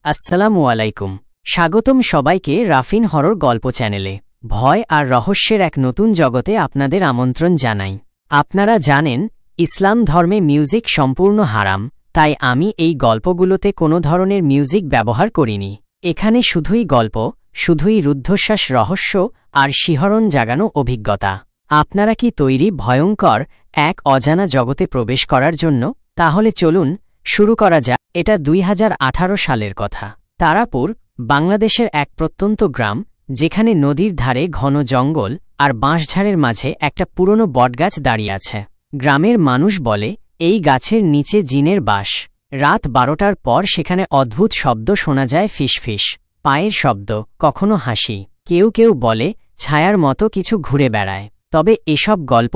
আসসালামু আলাইকুম। স্বাগতম সবাইকে রাফিন হরর গল্প চ্যানেলে। ভয় আর রহস্যের এক নতুন জগতে আপনাদের আমন্ত্রণ জানাই। আপনারা জানেন, ইসলাম ধর্মে মিউজিক সম্পূর্ণ হারাম, তাই আমি এই গল্পগুলোতে কোনো ধরনের মিউজিক ব্যবহার করিনি। এখানে শুধুই গল্প, শুধুই রুদ্ধশ্বাস, রহস্য আর শিহরণ জাগানো অভিজ্ঞতা। আপনারা কি তৈরি ভয়ঙ্কর এক অজানা জগতে প্রবেশ করার জন্য? তাহলে চলুন শুরু করা যাক। এটা 2018 সালের কথা। তারাপুর, বাংলাদেশের এক প্রত্যন্ত গ্রাম, যেখানে নদীর ধারে ঘন জঙ্গল আর বাঁশঝাড়ের মাঝে একটা পুরনো বটগাছ দাঁড়িয়ে আছে। গ্রামের মানুষ বলে এই গাছের নিচে জিনের বাস। রাত 12টার পর সেখানে অদ্ভুত শব্দ শোনা যায়, ফিসফিস, পায়ের শব্দ, কখনো হাসি। কেউ কেউ বলে ছায়ার মতো কিছু ঘুরে বেড়ায়। তবে এসব গল্প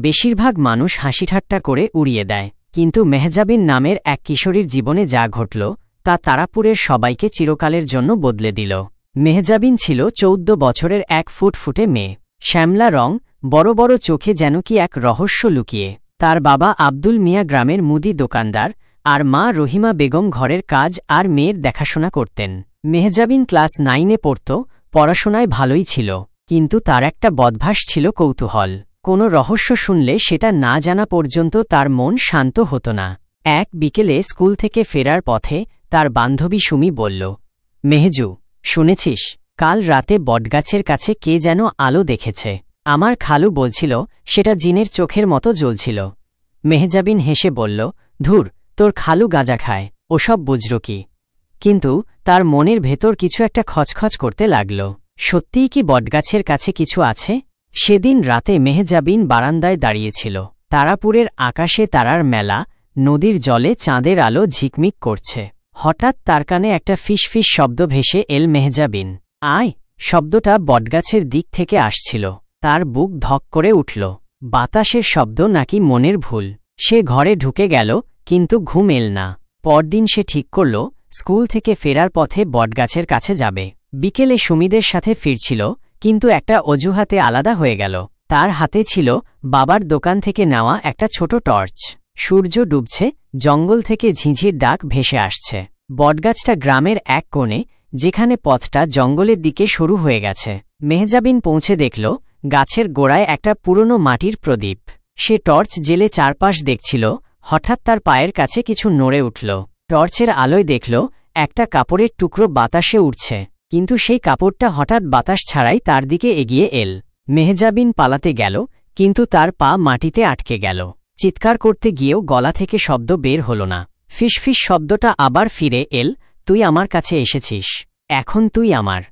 বেশিরভাগ মানুষ হাসিঠাট্টা করে উড়িয়ে দেয়। কিন্তু মেহজাবিন নামের এক কিশোরীর জীবনে যা ঘটল তা তারাপুরের সবাইকে চিরকালের জন্য বদলে দিল। মেহজাবিন ছিল 14 বছরের এক ফুটফুটে মেয়ে। শ্যামলা রং, বড় বড় চোখে যেন কি এক রহস্য লুকিয়ে। তার বাবা আব্দুল মিয়া গ্রামের মুদি দোকানদার, আর মা রহিমা বেগম ঘরের কাজ আর মেয়ের দেখাশোনা করতেন। মেহজাবিন ক্লাস 9-এ পড়ত, পড়াশোনায় ভালোই ছিল, কিন্তু তার একটা বদভ্যাস ছিল, কৌতূহল। কোনো রহস্য শুনলে সেটা না জানা পর্যন্ত তার মন শান্ত হতো না। এক বিকেলে স্কুল থেকে ফেরার পথে তার বান্ধবী সুমি বলল, মেহজু, শুনেছিস, কাল রাতে বটগাছের কাছে কে যেন আলো দেখেছে। আমার খালু বলছিল সেটা জিনের চোখের মতো জ্বলছিল। মেহজাবিন হেসে বলল, ধুর, তোর খালু গাঁজা খায়, ওসব বুঝল কি? কিন্তু তার মনের ভেতর কিছু একটা খচখচ করতে লাগল। সত্যিই কি বটগাছের কাছে কিছু আছে? সেদিন রাতে মেহজাবিন বারান্দায় দাঁড়িয়েছিল। তারাপুরের আকাশে তারার মেলা, নদীর জলে চাঁদের আলো ঝিকমিক করছে। হঠাৎ তার কানে একটা ফিসফিস শব্দ ভেসে এল। মেহজাবিন, আয়! শব্দটা বটগাছের দিক থেকে আসছিল। তার বুক ধক করে উঠল। বাতাসের শব্দ নাকি মনের ভুল? সে ঘরে ঢুকে গেল, কিন্তু ঘুম এল না। পরদিন সে ঠিক করল স্কুল থেকে ফেরার পথে বটগাছের কাছে যাবে। বিকেলে সুমিদের সাথে ফিরছিল, কিন্তু একটা অজুহাতে আলাদা হয়ে গেল। তার হাতে ছিল বাবার দোকান থেকে নেওয়া একটা ছোট টর্চ। সূর্য ডুবছে, জঙ্গল থেকে ঝিঁঝির ডাক ভেসে আসছে। বটগাছটা গ্রামের এক কোণে, যেখানে পথটা জঙ্গলের দিকে শুরু হয়ে গেছে। মেহজাবিন পৌঁছে দেখল গাছের গোড়ায় একটা পুরনো মাটির প্রদীপ। সে টর্চ জেলে চারপাশ দেখছিল। হঠাৎ তার পায়ের কাছে কিছু নড়ে উঠল। টর্চের আলোয় দেখল একটা কাপড়ের টুকরো বাতাসে উঠছে, কিন্তু সেই কাপড়টা হঠাৎ বাতাস ছাড়াই তার দিকে এগিয়ে এল। মেহজাবিন পালাতে গেল, কিন্তু তার পা মাটিতে আটকে গেল। চিৎকার করতে গিয়েও গলা থেকে শব্দ বের হল না। ফিসফিস শব্দটা আবার ফিরে এল, তুই আমার কাছে এসেছিস, এখন তুই আমার।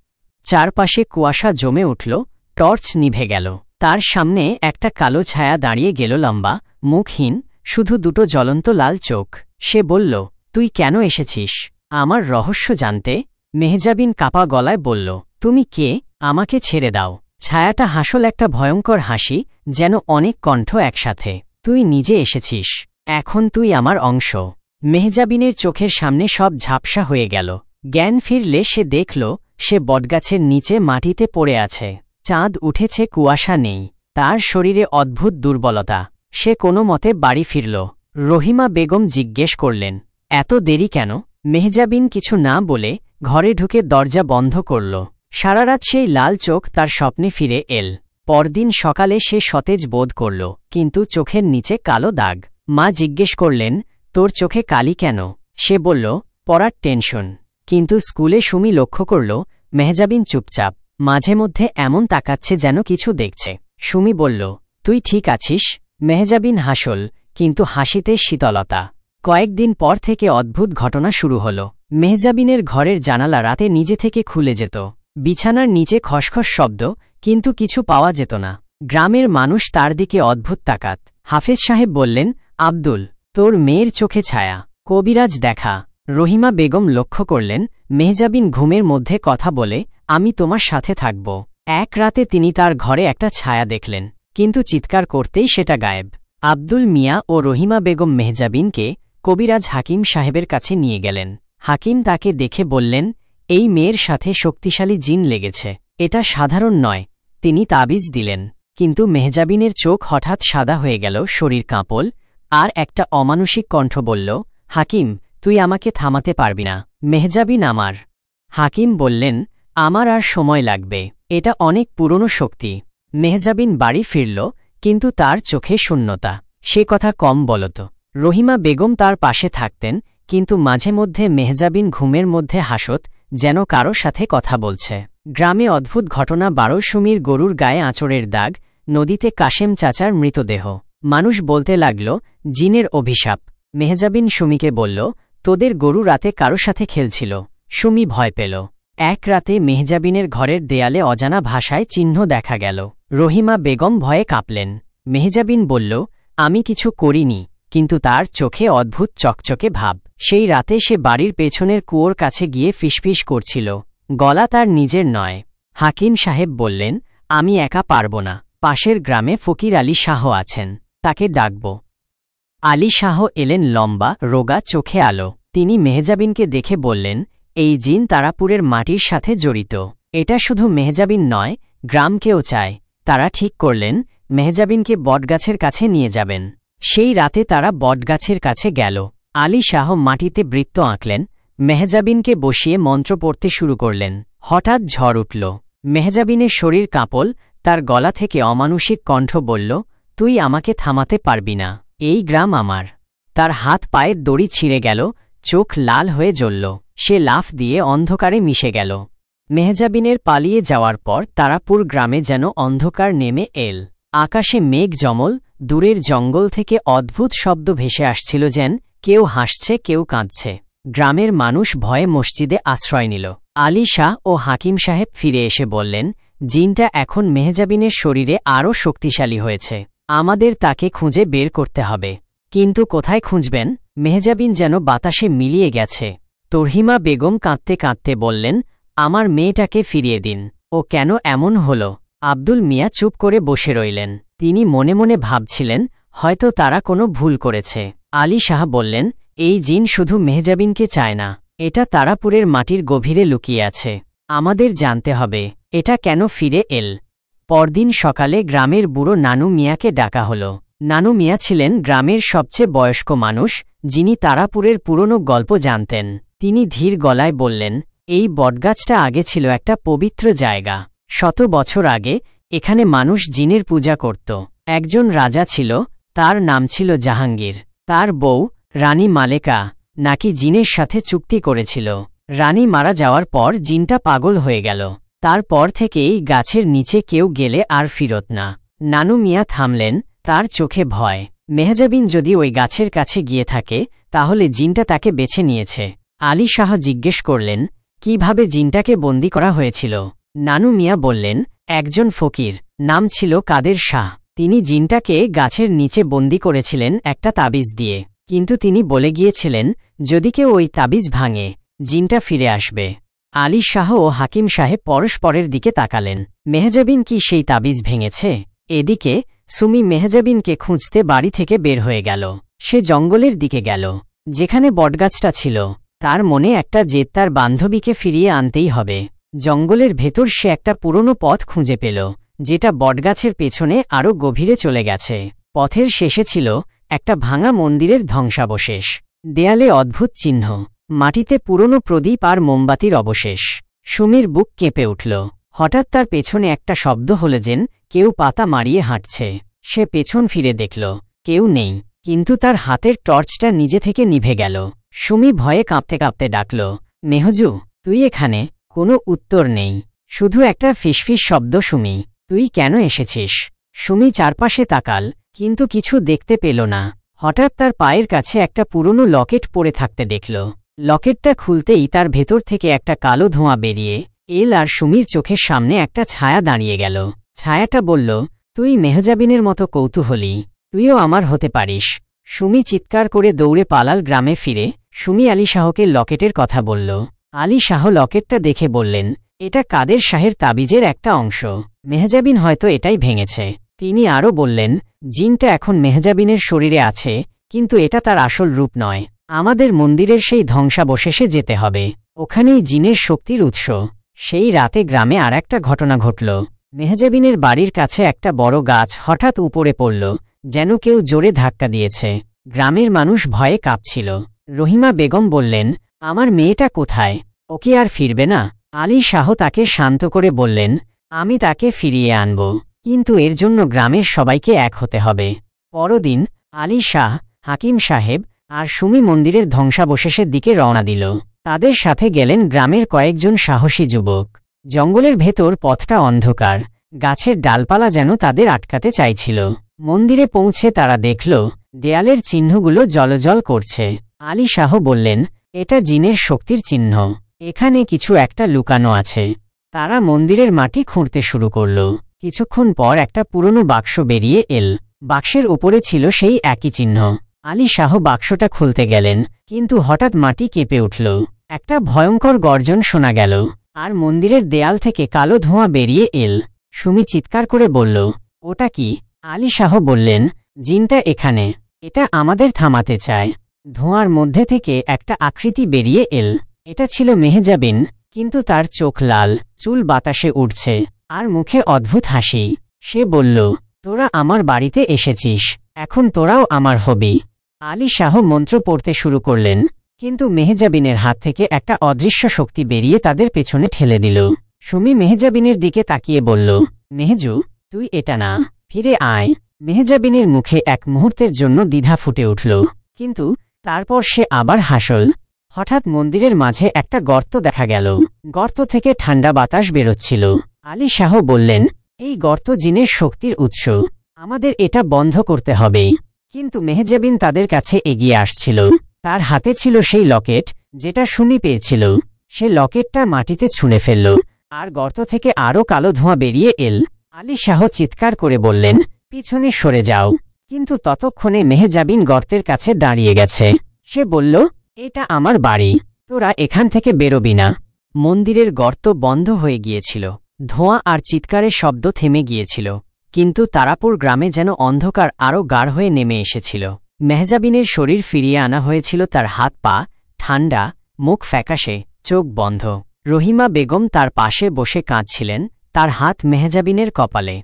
চারপাশে কুয়াশা জমে উঠল, টর্চ নিভে গেল। তার সামনে একটা কালো ছায়া দাঁড়িয়ে গেল, লম্বা, মুখহীন, শুধু দুটো জ্বলন্ত লাল চোখ। সে বলল, তুই কেন এসেছিস? আমার রহস্য জানতে? মেহজাবিন কাপা গলায় বলল, তুমি কে? আমাকে ছেড়ে দাও। ছায়াটা হাসল, একটা ভয়ঙ্কর হাসি, যেন অনেক কণ্ঠ একসাথে। তুই নিজে এসেছিস, এখন তুই আমার অংশ। মেহজাবিনের চোখের সামনে সব ঝাপসা হয়ে গেল। জ্ঞান ফিরলে সে দেখল সে বটগাছের নিচে মাটিতে পড়ে আছে। চাঁদ উঠেছে, কুয়াশা নেই। তার শরীরে অদ্ভুত দুর্বলতা। সে কোনো মতে বাড়ি ফিরল। রহিমা বেগম জিজ্ঞেস করলেন, এত দেরি কেন? মেহজাবিন কিছু না বলে ঘরে ঢুকে দরজা বন্ধ করল। সারারাত সেই লাল চোখ তার স্বপ্নে ফিরে এল। পরদিন সকালে সে সতেজ বোধ করল, কিন্তু চোখের নিচে কালো দাগ। মা জিজ্ঞেস করলেন, তোর চোখে কালি কেন? সে বলল, পড়ার টেনশন। কিন্তু স্কুলে সুমি লক্ষ্য করল মেহজাবিন চুপচাপ, মাঝে মধ্যে এমন তাকাচ্ছে যেন কিছু দেখছে। সুমি বলল, তুই ঠিক আছিস? মেহজাবিন হাসল, কিন্তু হাসিতে শীতলতা। কয়েকদিন পর থেকে অদ্ভুত ঘটনা শুরু হল। মেহজাবিনের ঘরের জানালা রাতে নিজে থেকে খুলে যেত। বিছানার নিচে খসখস শব্দ, কিন্তু কিছু পাওয়া যেত না। গ্রামের মানুষ তার দিকে অদ্ভুত তাকাত। হাফেজ সাহেব বললেন, আব্দুল, তোর মেয়ের চোখে ছায়া, কবিরাজ দেখা। রহিমা বেগম লক্ষ্য করলেন মেহজাবিন ঘুমের মধ্যে কথা বলে, আমি তোমার সাথে থাকব। এক রাতে তিনি তার ঘরে একটা ছায়া দেখলেন, কিন্তু চিৎকার করতেই সেটা গায়েব। আব্দুল মিয়া ও রহিমা বেগম মেহজাবিনকে কবিরাজ হাকিম সাহেবের কাছে নিয়ে গেলেন। হাকিম তাকে দেখে বললেন, এই মেয়ের সাথে শক্তিশালী জিন লেগেছে, এটা সাধারণ নয়। তিনি তাবিজ দিলেন, কিন্তু মেহজাবিনের চোখ হঠাৎ সাদা হয়ে গেল, শরীর কাঁপল, আর একটা অমানুষিক কণ্ঠ বলল, হাকিম, তুই আমাকে থামাতে পারবি না। মেহজাবিন আমার। হাকিম বললেন, আমার আর সময় লাগবে, এটা অনেক পুরনো শক্তি। মেহজাবিন বাড়ি ফিরল, কিন্তু তার চোখে শূন্যতা। সে কথা কম বলত। রহিমা বেগম তার পাশে থাকতেন, কিন্তু মাঝে মধ্যে মেহজাবিন ঘুমের মধ্যে হাসত, যেন কারো সাথে কথা বলছে। গ্রামে অদ্ভুত ঘটনা। সুমির গরুর গায়ে আঁচড়ের দাগ, নদীতে কাশেম চাচার মৃতদেহ। মানুষ বলতে লাগল, জিনের অভিশাপ। মেহজাবিন সুমিকে বলল, তোদের গরু রাতে কারো সাথে খেলছিল। সুমি ভয় পেল। এক রাতে মেহজাবিনের ঘরের দেয়ালে অজানা ভাষায় চিহ্ন দেখা গেল। রহিমা বেগম ভয়ে কাঁপলেন। মেহজাবিন বলল, আমি কিছু করিনি, কিন্তু তার চোখে অদ্ভুত চকচকে ভাব। সেই রাতে সে বাড়ির পেছনের কুয়োর কাছে গিয়ে ফিসফিস করছিল। গলা তার নিজের নয়। হাকিম সাহেব বললেন, আমি একা পারব না, পাশের গ্রামে ফকির আলী শাহ আছেন, তাকে ডাকব। আলী শাহ এলেন, লম্বা, রোগা, চোখে আলো। তিনি মেহজাবিনকে দেখে বললেন, এই জিন তারাপুরের মাটির সাথে জড়িত। এটা শুধু মেহজাবিন নয়, গ্রামকেও চায়। তারা ঠিক করলেন, মেহজাবিনকে বটগাছের কাছে নিয়ে যাবেন। সেই রাতে তারা বটগাছের কাছে গেল। আলী শাহ মাটিতে বৃত্ত আঁকলেন, মেহজাবিনকে বসিয়ে মন্ত্র পড়তে শুরু করলেন। হঠাৎ ঝড় উঠল। মেহজাবিনের শরীর কাঁপল, তার গলা থেকে অমানুষিক কণ্ঠ বলল, তুই আমাকে থামাতে পারবি না, এই গ্রাম আমার। তার হাত পায়ের দড়ি ছিঁড়ে গেল, চোখ লাল হয়ে জ্বলল। সে লাফ দিয়ে অন্ধকারে মিশে গেল। মেহজাবিনের পালিয়ে যাওয়ার পর তারাপুর গ্রামে যেন অন্ধকার নেমে এল। আকাশে মেঘ জমল, দূরের জঙ্গল থেকে অদ্ভুত শব্দ ভেসে আসছিল, যেন কেউ হাসছে, কেউ কাঁদছে। গ্রামের মানুষ ভয়ে মসজিদে আশ্রয় নিল। আলী শাহ ও হাকিম সাহেব ফিরে এসে বললেন, জিনটা এখন মেহজাবিনের শরীরে আরও শক্তিশালী হয়েছে। আমাদের তাকে খুঁজে বের করতে হবে। কিন্তু কোথায় খুঁজবেন? মেহজাবিন যেন বাতাসে মিলিয়ে গেছে। তরহিমা বেগম কাঁদতে কাঁদতে বললেন, আমার মেয়েটাকে ফিরিয়ে দিন। ও কেন এমন হল? আব্দুল মিয়া চুপ করে বসে রইলেন। তিনি মনে মনে ভাবছিলেন, হয়তো তারা কোনো ভুল করেছে। আলী শাহ বললেন, এই জিন শুধু মেহজাবিনকে চায় না, এটা তারাপুরের মাটির গভীরে লুকিয়ে আছে। আমাদের জানতে হবে, এটা কেন ফিরে এল। পরদিন সকালে গ্রামের বুড়ো নানু মিয়াকে ডাকা হল। নানু মিয়া ছিলেন গ্রামের সবচেয়ে বয়স্ক মানুষ, যিনি তারাপুরের পুরনো গল্প জানতেন। তিনি ধীর গলায় বললেন, এই বটগাছটা আগে ছিল একটা পবিত্র জায়গা। 100 বছর আগে এখানে মানুষ জিনের পূজা করত। একজন রাজা ছিল, তার নাম ছিল জাহাঙ্গীর। তার বউ রানী মালেকা নাকি জিনের সাথে চুক্তি করেছিল। রানী মারা যাওয়ার পর জিনটা পাগল হয়ে গেল। তারপর থেকে এই গাছের নিচে কেউ গেলে আর ফিরত না। নানু মিয়া থামলেন, তার চোখে ভয়। মেহজাবিন যদি ওই গাছের কাছে গিয়ে থাকে, তাহলে জিনটা তাকে বেছে নিয়েছে। আলী শাহ জিজ্ঞেস করলেন, কিভাবে জিনটাকে বন্দী করা হয়েছিল? নানু মিয়া বললেন, একজন ফকির, নাম ছিল কাদের শাহ। তিনি জিনটাকে গাছের নিচে বন্দী করেছিলেন একটা তাবিজ দিয়ে। কিন্তু তিনি বলে গিয়েছিলেন, যদি কেউ ওই তাবিজ ভাঙে, জিনটা ফিরে আসবে। আলী শাহ ও হাকিম সাহেব পরস্পরের দিকে তাকালেন। মেহজাবিন কি সেই তাবিজ ভেঙেছে? এদিকে সুমি মেহজাবিনকে খুঁজতে বাড়ি থেকে বের হয়ে গেল। সে জঙ্গলের দিকে গেল, যেখানে বটগাছটা ছিল। তার মনে একটা জেদ, তার বান্ধবীকে ফিরিয়ে আনতেই হবে। জঙ্গলের ভেতর সে একটা পুরনো পথ খুঁজে পেল, যেটা বটগাছের পেছনে আরও গভীরে চলে গেছে। পথের শেষে ছিল একটা ভাঙা মন্দিরের ধ্বংসাবশেষ। দেয়ালে অদ্ভুত চিহ্ন, মাটিতে পুরনো প্রদীপ আর মোমবাতির অবশেষ। সুমির বুক কেঁপে উঠল। হঠাৎ তার পেছনে একটা শব্দ হল, যেন কেউ পাতা মারিয়ে হাঁটছে। সে পেছন ফিরে দেখল, কেউ নেই, কিন্তু তার হাতের টর্চটা নিজে থেকে নিভে গেল। সুমি ভয়ে কাঁপতে কাঁপতে ডাকল, মেহজু, তুই এখানে? কোনো উত্তর নেই, শুধু একটা ফিসফিস শব্দ। সুমি, তুই কেন এসেছিস? সুমি চারপাশে তাকাল, কিন্তু কিছু দেখতে পেল না। হঠাৎ তার পায়ের কাছে একটা পুরনো লকেট পড়ে থাকতে দেখল। লকেটটা খুলতেই তার ভেতর থেকে একটা কালো ধোঁয়া বেরিয়ে এল, আর সুমির চোখের সামনে একটা ছায়া দাঁড়িয়ে গেল। ছায়াটা বলল, তুই মেহজাবিনের মতো কৌতূহলী, তুইও আমার হতে পারিস। সুমি চিৎকার করে দৌড়ে পালাল গ্রামে ফিরে। সুমি আলী শাহকে লকেটের কথা বলল। আলী শাহ লকেটটা দেখে বললেন, এটা কাদের শাহের তাবিজের একটা অংশ। মেহজাবিন হয়তো এটাই ভেঙেছে। তিনি আরও বললেন, জিনটা এখন মেহজাবিনের শরীরে আছে, কিন্তু এটা তার আসল রূপ নয়। আমাদের মন্দিরের সেই ধ্বংসাবশেষে যেতে হবে, ওখানেই জিনের শক্তির উৎস। সেই রাতে গ্রামে আর একটা ঘটনা ঘটল। মেহজাবিনের বাড়ির কাছে একটা বড় গাছ হঠাৎ উপরে পড়ল, যেন কেউ জোরে ধাক্কা দিয়েছে। গ্রামের মানুষ ভয়ে কাঁপছিল। রহিমা বেগম বললেন, আমার মেয়েটা কোথায়? ওকে আর ফিরবে না? আলী শাহ তাকে শান্ত করে বললেন, আমি তাকে ফিরিয়ে আনব, কিন্তু এর জন্য গ্রামের সবাইকে এক হতে হবে। পরদিন আলী শাহ, হাকিম সাহেব আর সুমি মন্দিরের ধ্বংসাবশেষের দিকে রওনা দিল। তাদের সাথে গেলেন গ্রামের কয়েকজন সাহসী যুবক। জঙ্গলের ভেতর পথটা অন্ধকার, গাছের ডালপালা যেন তাদের আটকাতে চাইছিল। মন্দিরে পৌঁছে তারা দেখল দেয়ালের চিহ্নগুলো জ্বলজ্বল করছে। আলী শাহ বললেন, এটা জিনের শক্তির চিহ্ন, এখানে কিছু একটা লুকানো আছে। তারা মন্দিরের মাটি খুঁড়তে শুরু করল। কিছুক্ষণ পর একটা পুরনো বাক্স বেরিয়ে এল। বাক্সের উপরে ছিল সেই একই চিহ্ন। আলী শাহ বাক্সটা খুলতে গেলেন, কিন্তু হঠাৎ মাটি কেঁপে উঠল। একটা ভয়ঙ্কর গর্জন শোনা গেল, আর মন্দিরের দেয়াল থেকে কালো ধোঁয়া বেরিয়ে এল। সুমি চিৎকার করে বলল, ওটা কি? আলী শাহ বললেন, জিনটা এখানে, এটা আমাদের থামাতে চায়। ধোঁয়ার মধ্যে থেকে একটা আকৃতি বেরিয়ে এল। এটা ছিল মেহজাবিন, কিন্তু তার চোখ লাল, চুল বাতাসে উড়ছে, আর মুখে অদ্ভুত হাসি। সে বলল, তোরা আমার বাড়িতে এসেছিস, এখন তোরাও আমার হবি। আলী শাহ মন্ত্র পড়তে শুরু করলেন, কিন্তু মেহজাবিনের হাত থেকে একটা অদৃশ্য শক্তি বেরিয়ে তাদের পেছনে ঠেলে দিল। সুমি মেহজাবিনের দিকে তাকিয়ে বলল, মেহজু, তুই এটা না, ফিরে আয়। মেহজাবিনের মুখে এক মুহূর্তের জন্য দ্বিধা ফুটে উঠল, কিন্তু তারপর সে আবার হাসল। হঠাৎ মন্দিরের মাঝে একটা গর্ত দেখা গেল। গর্ত থেকে ঠান্ডা বাতাস বেরোচ্ছিল। আলী শাহ বললেন, এই গর্ত জিনের শক্তির উৎস, আমাদের এটা বন্ধ করতে হবে। কিন্তু মেহজাবিন তাদের কাছে এগিয়ে আসছিল। তার হাতে ছিল সেই লকেট যেটা সুমি পেয়েছিল। সে লকেটটা মাটিতে ছুঁড়ে ফেলল, আর গর্ত থেকে আরও কালো ধোঁয়া বেরিয়ে এল। আলী শাহ চিৎকার করে বললেন, পিছনে সরে যাও। কিন্তু ততক্ষণে মেহজাবিন গর্তের কাছে দাঁড়িয়ে গেছে। সে বলল, এটা আমার বাড়ি, তোরা এখান থেকে বেরোবি না। মন্দিরের গর্ত বন্ধ হয়ে গিয়েছিল। ধোঁয়া আর চিৎকারের শব্দ থেমে গিয়েছিল, কিন্তু তারাপুর গ্রামে যেন অন্ধকার আরও গাঢ় হয়ে নেমে এসেছিল। মেহজাবিনের শরীর ফিরিয়ে আনা হয়েছিল, তার হাত পা ঠান্ডা, মুখ ফ্যাকাশে, চোখ বন্ধ। রহিমা বেগম তার পাশে বসে কাঁদছিলেন, তার হাত মেহজাবিনের কপালে।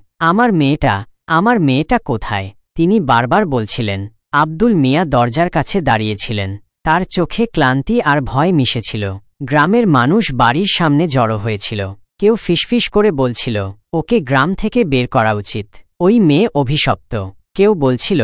আমার মেয়েটা কোথায়? তিনি বারবার বলছিলেন। আব্দুল মিয়া দরজার কাছে দাঁড়িয়েছিলেন, তার চোখে ক্লান্তি আর ভয় মিশেছিল। গ্রামের মানুষ বাড়ির সামনে জড়ো হয়েছিল। কেউ ফিসফিস করে বলছিল, ওকে গ্রাম থেকে বের করা উচিত, ওই মেয়ে অভিশপ্ত। কেউ বলছিল,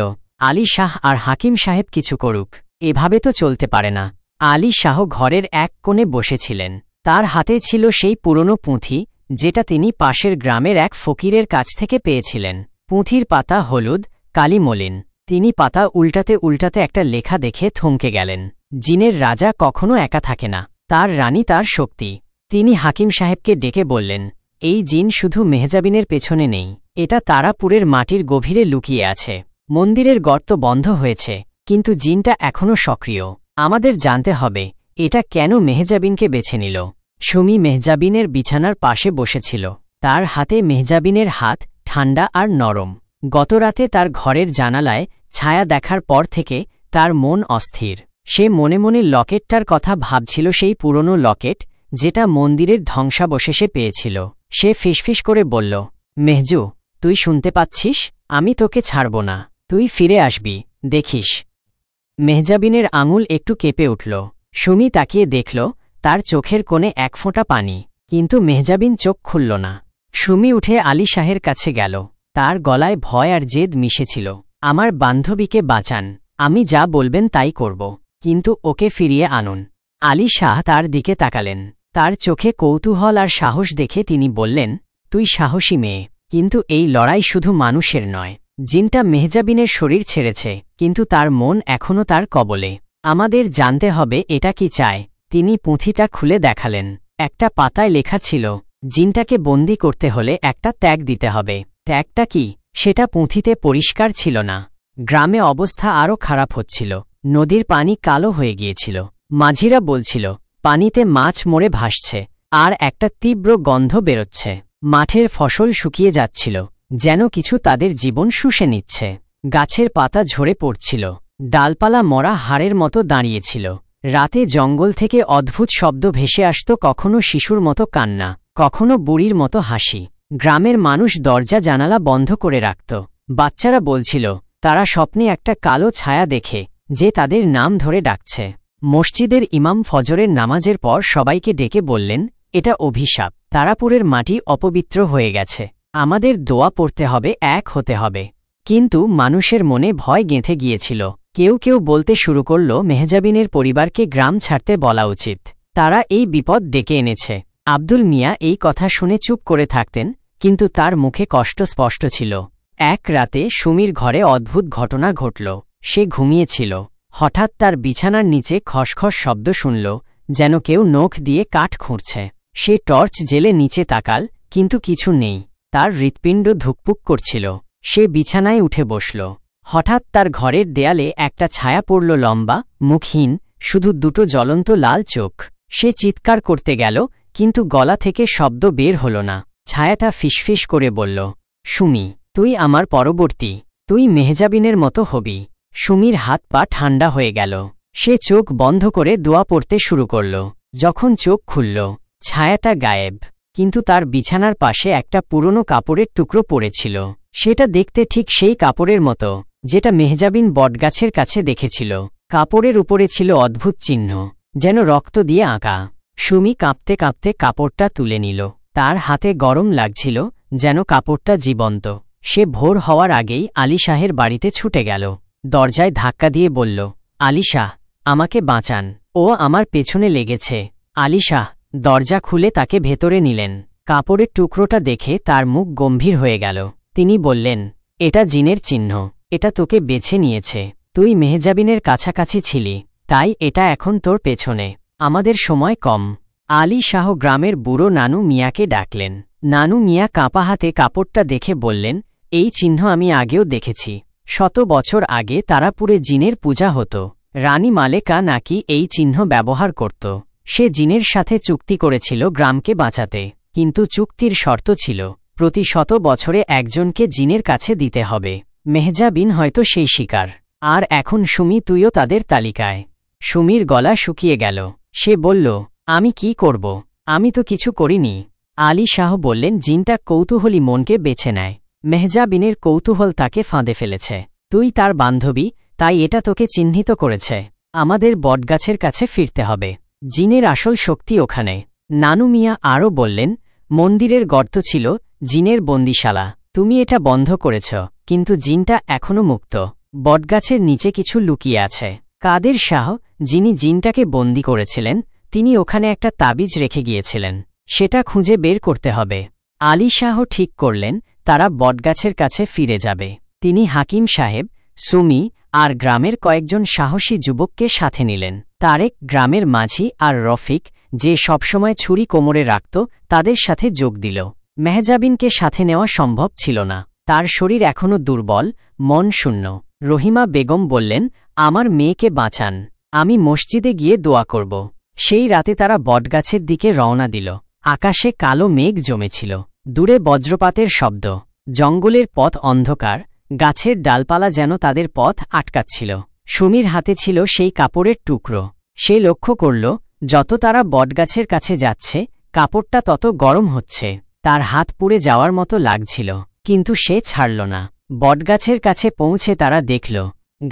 আলী শাহ আর হাকিম সাহেব কিছু করুক, এভাবে তো চলতে পারে না। আলী শাহ ঘরের এক কোণে বসেছিলেন। তার হাতে ছিল সেই পুরনো পুঁথি যেটা তিনি পাশের গ্রামের এক ফকিরের কাছ থেকে পেয়েছিলেন। পুঁথির পাতা হলুদ, কালি মলিন। তিনি পাতা উল্টাতে উল্টাতে একটা লেখা দেখে থমকে গেলেন। জিনের রাজা কখনো একা থাকে না, তার রানী তার শক্তি। তিনি হাকিম সাহেবকে ডেকে বললেন, এই জিন শুধু মেহজাবিনের পেছনে নেই, এটা তারাপুরের মাটির গভীরে লুকিয়ে আছে। মন্দিরের গর্ত বন্ধ হয়েছে, কিন্তু জিনটা এখনও সক্রিয়। আমাদের জানতে হবে এটা কেন মেহজাবিনকে বেছে নিল। সুমি মেহজাবিনের বিছানার পাশে বসেছিল। তার হাতে মেহজাবিনের হাত ঠান্ডা আর নরম। গতরাতে তার ঘরের জানালায় ছায়া দেখার পর থেকে তার মন অস্থির। সে মনে মনে লকেটটার কথা ভাবছিল, সেই পুরনো লকেট যেটা মন্দিরের ধ্বংসাবশেষে পেয়েছিল। সে ফিসফিস করে বলল, মেহজু, তুই শুনতে পাচ্ছিস? আমি তোকে ছাড়ব না, তুই ফিরে আসবি, দেখিস। মেহজাবিনের আঙুল একটু কেঁপে উঠল। সুমি তাকিয়ে দেখল, তার চোখের কোণে এক ফোঁটা পানি, কিন্তু মেহজাবিন চোখ খুলল না। সুমি উঠে আলী শাহের কাছে গেল। তার গলায় ভয় আর জেদ মিশেছিল। আমার বান্ধবীকে বাঁচান, আমি যা বলবেন তাই করব, কিন্তু ওকে ফিরিয়ে আনুন। আলী শাহ তার দিকে তাকালেন। তার চোখে কৌতূহল আর সাহস দেখে তিনি বললেন, তুই সাহসী মেয়ে, কিন্তু এই লড়াই শুধু মানুষের নয়। জিনটা মেহজাবিনের শরীর ছেড়েছে, কিন্তু তার মন এখনও তার কবলে। আমাদের জানতে হবে এটা কি চায়। তিনি পুঁথিটা খুলে দেখালেন। একটা পাতায় লেখা ছিল, জিনটাকে বন্দী করতে হলে একটা ত্যাগ দিতে হবে। ত্যাগটা কি সেটা পুঁথিতে পরিষ্কার ছিল না। গ্রামে অবস্থা আরও খারাপ হচ্ছিল। নদীর পানি কালো হয়ে গিয়েছিল। মাঝিরা বলছিল, পানিতে মাছ মরে ভাসছে, আর একটা তীব্র গন্ধ বেরোচ্ছে। মাঠের ফসল শুকিয়ে যাচ্ছিল, যেন কিছু তাদের জীবন শুষে নিচ্ছে। গাছের পাতা ঝরে পড়ছিল, ডালপালা মরা হাড়ের মতো দাঁড়িয়েছিল। রাতে জঙ্গল থেকে অদ্ভুত শব্দ ভেসে আসত, কখনো শিশুর মতো কান্না, কখনো বুড়ির মতো হাসি। গ্রামের মানুষ দরজা জানালা বন্ধ করে রাখত। বাচ্চারা বলছিল তারা স্বপ্নে একটা কালো ছায়া দেখে, যে তাদের নাম ধরে ডাকছে। মসজিদের ইমাম ফজরের নামাজের পর সবাইকে ডেকে বললেন, এটা অভিশাপ, তারাপুরের মাটি অপবিত্র হয়ে গেছে, আমাদের দোয়া পড়তে হবে, এক হতে হবে। কিন্তু মানুষের মনে ভয় গেঁথে গিয়েছিল। কেউ কেউ বলতে শুরু করল মেহজাবিনের পরিবারকে গ্রাম ছাড়তে বলা উচিত, তারা এই বিপদ ডেকে এনেছে। আব্দুল মিয়া এই কথা শুনে চুপ করে থাকতেন, কিন্তু তার মুখে কষ্ট স্পষ্ট ছিল। এক রাতে সুমির ঘরে অদ্ভুত ঘটনা ঘটল। সে ঘুমিয়েছিল, হঠাৎ তার বিছানার নিচে খসখস শব্দ শুনল, যেন কেউ নখ দিয়ে কাঠ খুঁড়ছে। সে টর্চ জেলে নিচে তাকাল, কিন্তু কিছু নেই। তার হৃৎপিণ্ড ধুকপুক করছিল। সে বিছানায় উঠে বসল। হঠাৎ তার ঘরের দেয়ালে একটা ছায়া পড়ল, লম্বা, মুখহীন, শুধু দুটো জ্বলন্ত লাল চোখ। সে চিৎকার করতে গেল, কিন্তু গলা থেকে শব্দ বের হল না। ছায়াটা ফিসফিস করে বলল, সুমি, তুই আমার পরবর্তী, তুই মেহজাবিনের মতো হবি। সুমির হাত পা ঠান্ডা হয়ে গেল। সে চোখ বন্ধ করে দোয়া পড়তে শুরু করল। যখন চোখ খুলল, ছায়াটা গায়েব, কিন্তু তার বিছানার পাশে একটা পুরনো কাপড়ের টুকরো পড়েছিল। সেটা দেখতে ঠিক সেই কাপড়ের মতো যেটা মেহজাবিন বটগাছের কাছে দেখেছিল। কাপড়ের উপরে ছিল অদ্ভুত চিহ্ন, যেন রক্ত দিয়ে আঁকা। সুমি কাঁপতে কাঁপতে কাপড়টা তুলে নিল। তার হাতে গরম লাগছিল, যেন কাপড়টা জীবন্ত। সে ভোর হওয়ার আগেই আলী শাহের বাড়িতে ছুটে গেল। দরজায় ধাক্কা দিয়ে বলল, আলী শাহ, আমাকে বাঁচান, ও আমার পেছনে লেগেছে। আলী শাহ দরজা খুলে তাকে ভেতরে নিলেন। কাপড়ের টুকরোটা দেখে তার মুখ গম্ভীর হয়ে গেল। তিনি বললেন, এটা জিনের চিহ্ন, এটা তোকে বেছে নিয়েছে। তুই মেহজাবিনের কাছাকাছি ছিলি, তাই এটা এখন তোর পেছনে। আমাদের সময় কম। আলী শাহ গ্রামের বুড়ো নানু মিয়াকে ডাকলেন। নানু মিয়া কাঁপা হাতে কাপড়টা দেখে বললেন, এই চিহ্ন আমি আগেও দেখেছি। 100 বছর আগে তারাপুরে জিনের পূজা হতো। রানী মালেকা নাকি এই চিহ্ন ব্যবহার করত। সে জিনের সাথে চুক্তি করেছিল গ্রামকে বাঁচাতে, কিন্তু চুক্তির শর্ত ছিল প্রতি 100 বছরে একজনকে জিনের কাছে দিতে হবে। মেহজাবিন হয়তো সেই শিকার। আর এখন সুমি, তুইও তাদের তালিকায়। সুমির গলা শুকিয়ে গেল। সে বলল, আমি কি করব? আমি তো কিছু করিনি। আলী শাহ বললেন, জিনটা কৌতূহলী মনকে বেছে নেয়। মেহজাবিনের কৌতূহল তাকে ফাঁদে ফেলেছে। তুই তার বান্ধবী, তাই এটা তোকে চিহ্নিত করেছে। আমাদের বটগাছের কাছে ফিরতে হবে। জিনের আসল শক্তি ওখানে। নানু মিয়া আরও বললেন, মন্দিরের গর্ত ছিল জিনের বন্দিশালা। তুমি এটা বন্ধ করেছ, কিন্তু জিনটা এখনও মুক্ত। বটগাছের নিচে কিছু লুকিয়ে আছে। কাদের শাহ, যিনি জিনটাকে বন্দী করেছিলেন, তিনি ওখানে একটা তাবিজ রেখে গিয়েছিলেন। সেটা খুঁজে বের করতে হবে। আলী শাহ ঠিক করলেন তারা বটগাছের কাছে ফিরে যাবে। তিনি হাকিম সাহেব, সুমি আর গ্রামের কয়েকজন সাহসী যুবককে সাথে নিলেন। তারেক, গ্রামের মাঝি, আর রফিক, যে সবসময় ছুরি কোমরে রাখত, তাদের সাথে যোগ দিল। মেহজাবিনকে সাথে নেওয়া সম্ভব ছিল না। তার শরীর এখনও দুর্বল, মন শূন্য। রহিমা বেগম বললেন, আমার মেয়েকে বাঁচান, আমি মসজিদে গিয়ে দোয়া করব। সেই রাতে তারা বটগাছের দিকে রওনা দিল। আকাশে কালো মেঘ জমেছিল। দূরে বজ্রপাতের শব্দ। জঙ্গলের পথ অন্ধকার, গাছের ডালপালা যেন তাদের পথ আটকাচ্ছিল। সুমির হাতে ছিল সেই কাপড়ের টুকরো। সে লক্ষ্য করল, যত তারা বটগাছের কাছে যাচ্ছে, কাপড়টা তত গরম হচ্ছে। তার হাত পুড়ে যাওয়ার মতো লাগছিল, কিন্তু সে ছাড়ল না। বটগাছের কাছে পৌঁছে তারা দেখল,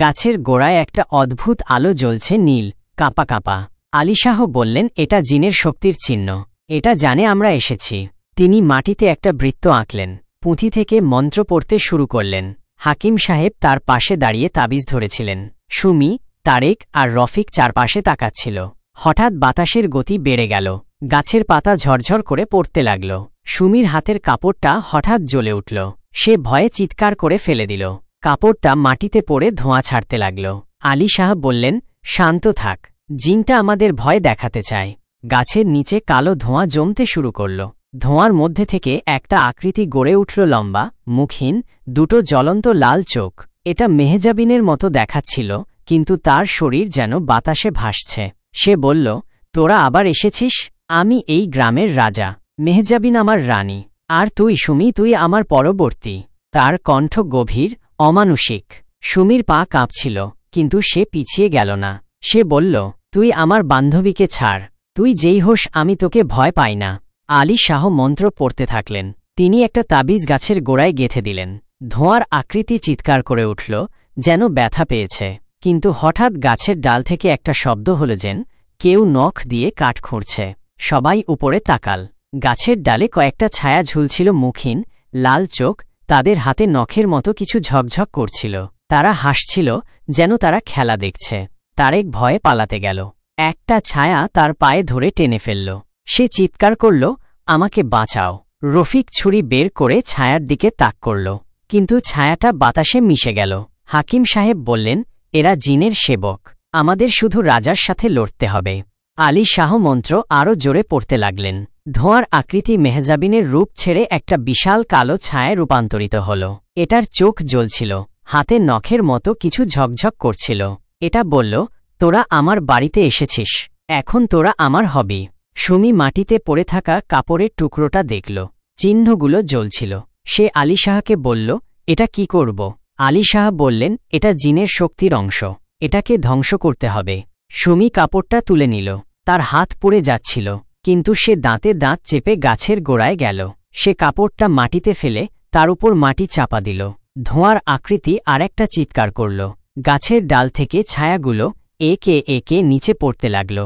গাছের গোড়ায় একটা অদ্ভুত আলো জ্বলছে, নীল, কাঁপা কাঁপা। আলী শাহ বললেন, এটা জিনের শক্তির চিহ্ন। এটা জানে আমরা এসেছি। তিনি মাটিতে একটা বৃত্ত আঁকলেন, পুঁথি থেকে মন্ত্র পড়তে শুরু করলেন। হাকিম সাহেব তার পাশে দাঁড়িয়ে তাবিজ ধরেছিলেন। সুমি, তারেক আর রফিক চারপাশে তাকাচ্ছিল। হঠাৎ বাতাসের গতি বেড়ে গেল। গাছের পাতা ঝরঝর করে পড়তে লাগল। সুমির হাতের কাপড়টা হঠাৎ জ্বলে উঠল। সে ভয়ে চিৎকার করে ফেলে দিল। কাপড়টা মাটিতে পড়ে ধোঁয়া ছাড়তে লাগল। আলী শাহ বললেন, শান্ত থাক, জিনটা আমাদের ভয় দেখাতে চায়। গাছের নিচে কালো ধোঁয়া জমতে শুরু করল। ধোঁয়ার মধ্যে থেকে একটা আকৃতি গড়ে উঠল, লম্বা, মুখহীন, দুটো জ্বলন্ত লাল চোখ। এটা মেহজাবিনের মতো দেখাচ্ছিল, কিন্তু তার শরীর যেন বাতাসে ভাসছে। সে বলল, তোরা আবার এসেছিস? আমি এই গ্রামের রাজা, মেহজাবিন আমার রানী, আর তুই সুমি, তুই আমার পরবর্তী। তার কণ্ঠ গভীর, অমানুষিক। সুমির পা কাঁপছিল, কিন্তু সে পিছিয়ে গেল না। সে বলল, তুই আমার বান্ধবীকে ছাড়, তুই যেই হোস, আমি তোকে ভয় পাই না। আলী শাহ মন্ত্র পড়তে থাকলেন। তিনি একটা তাবিজ গাছের গোড়ায় গেঁথে দিলেন। ধোঁয়ার আকৃতি চিৎকার করে উঠল, যেন ব্যথা পেয়েছে। কিন্তু হঠাৎ গাছের ডাল থেকে একটা শব্দ হল যেন কেউ নখ দিয়ে কাঠ খুঁড়ছে। সবাই উপরে তাকাল। গাছের ডালে কয়েকটা ছায়া ঝুলছিল, মুখহীন, লাল চোখ, তাদের হাতে নখের মতো কিছু ঝকঝক করছিল। তারা হাসছিল, যেন তারা খেলা দেখছে। তারেক ভয়ে পালাতে গেল। একটা ছায়া তার পায়ে ধরে টেনে ফেলল। সে চিৎকার করল, আমাকে বাঁচাও। রফিক ছুরি বের করে ছায়ার দিকে তাক করল, কিন্তু ছায়াটা বাতাসে মিশে গেল। হাকিম সাহেব বললেন, এরা জিনের সেবক, আমাদের শুধু রাজার সাথে লড়তে হবে। আলী শাহ মন্ত্র আরও জোরে পড়তে লাগলেন। ধোঁয়ার আকৃতি মেহজাবিনের রূপ ছেড়ে একটা বিশাল কালো ছায়ায় রূপান্তরিত হল। এটার চোখ জ্বলছিল, হাতে নখের মতো কিছু ঝকঝক করছিল। এটা বলল, তোরা আমার বাড়িতে এসেছিস, এখন তোরা আমার হবি। সুমি মাটিতে পড়ে থাকা কাপড়ের টুকরোটা দেখল, চিহ্নগুলো জ্বলছিল। সে আলী শাহকে বলল, এটা কি করব? আলী শাহ বললেন, এটা জিনের শক্তির অংশ, এটাকে ধ্বংস করতে হবে। সুমি কাপড়টা তুলে নিল। তার হাত পুড়ে যাচ্ছিল, কিন্তু সে দাঁতে দাঁত চেপে গাছের গোড়ায় গেল। সে কাপড়টা মাটিতে ফেলে তার উপর মাটি চাপা দিল। ধোঁয়ার আকৃতি আরেকটা চিৎকার করল। গাছের ডাল থেকে ছায়াগুলো একে একে নিচে পড়তে লাগল,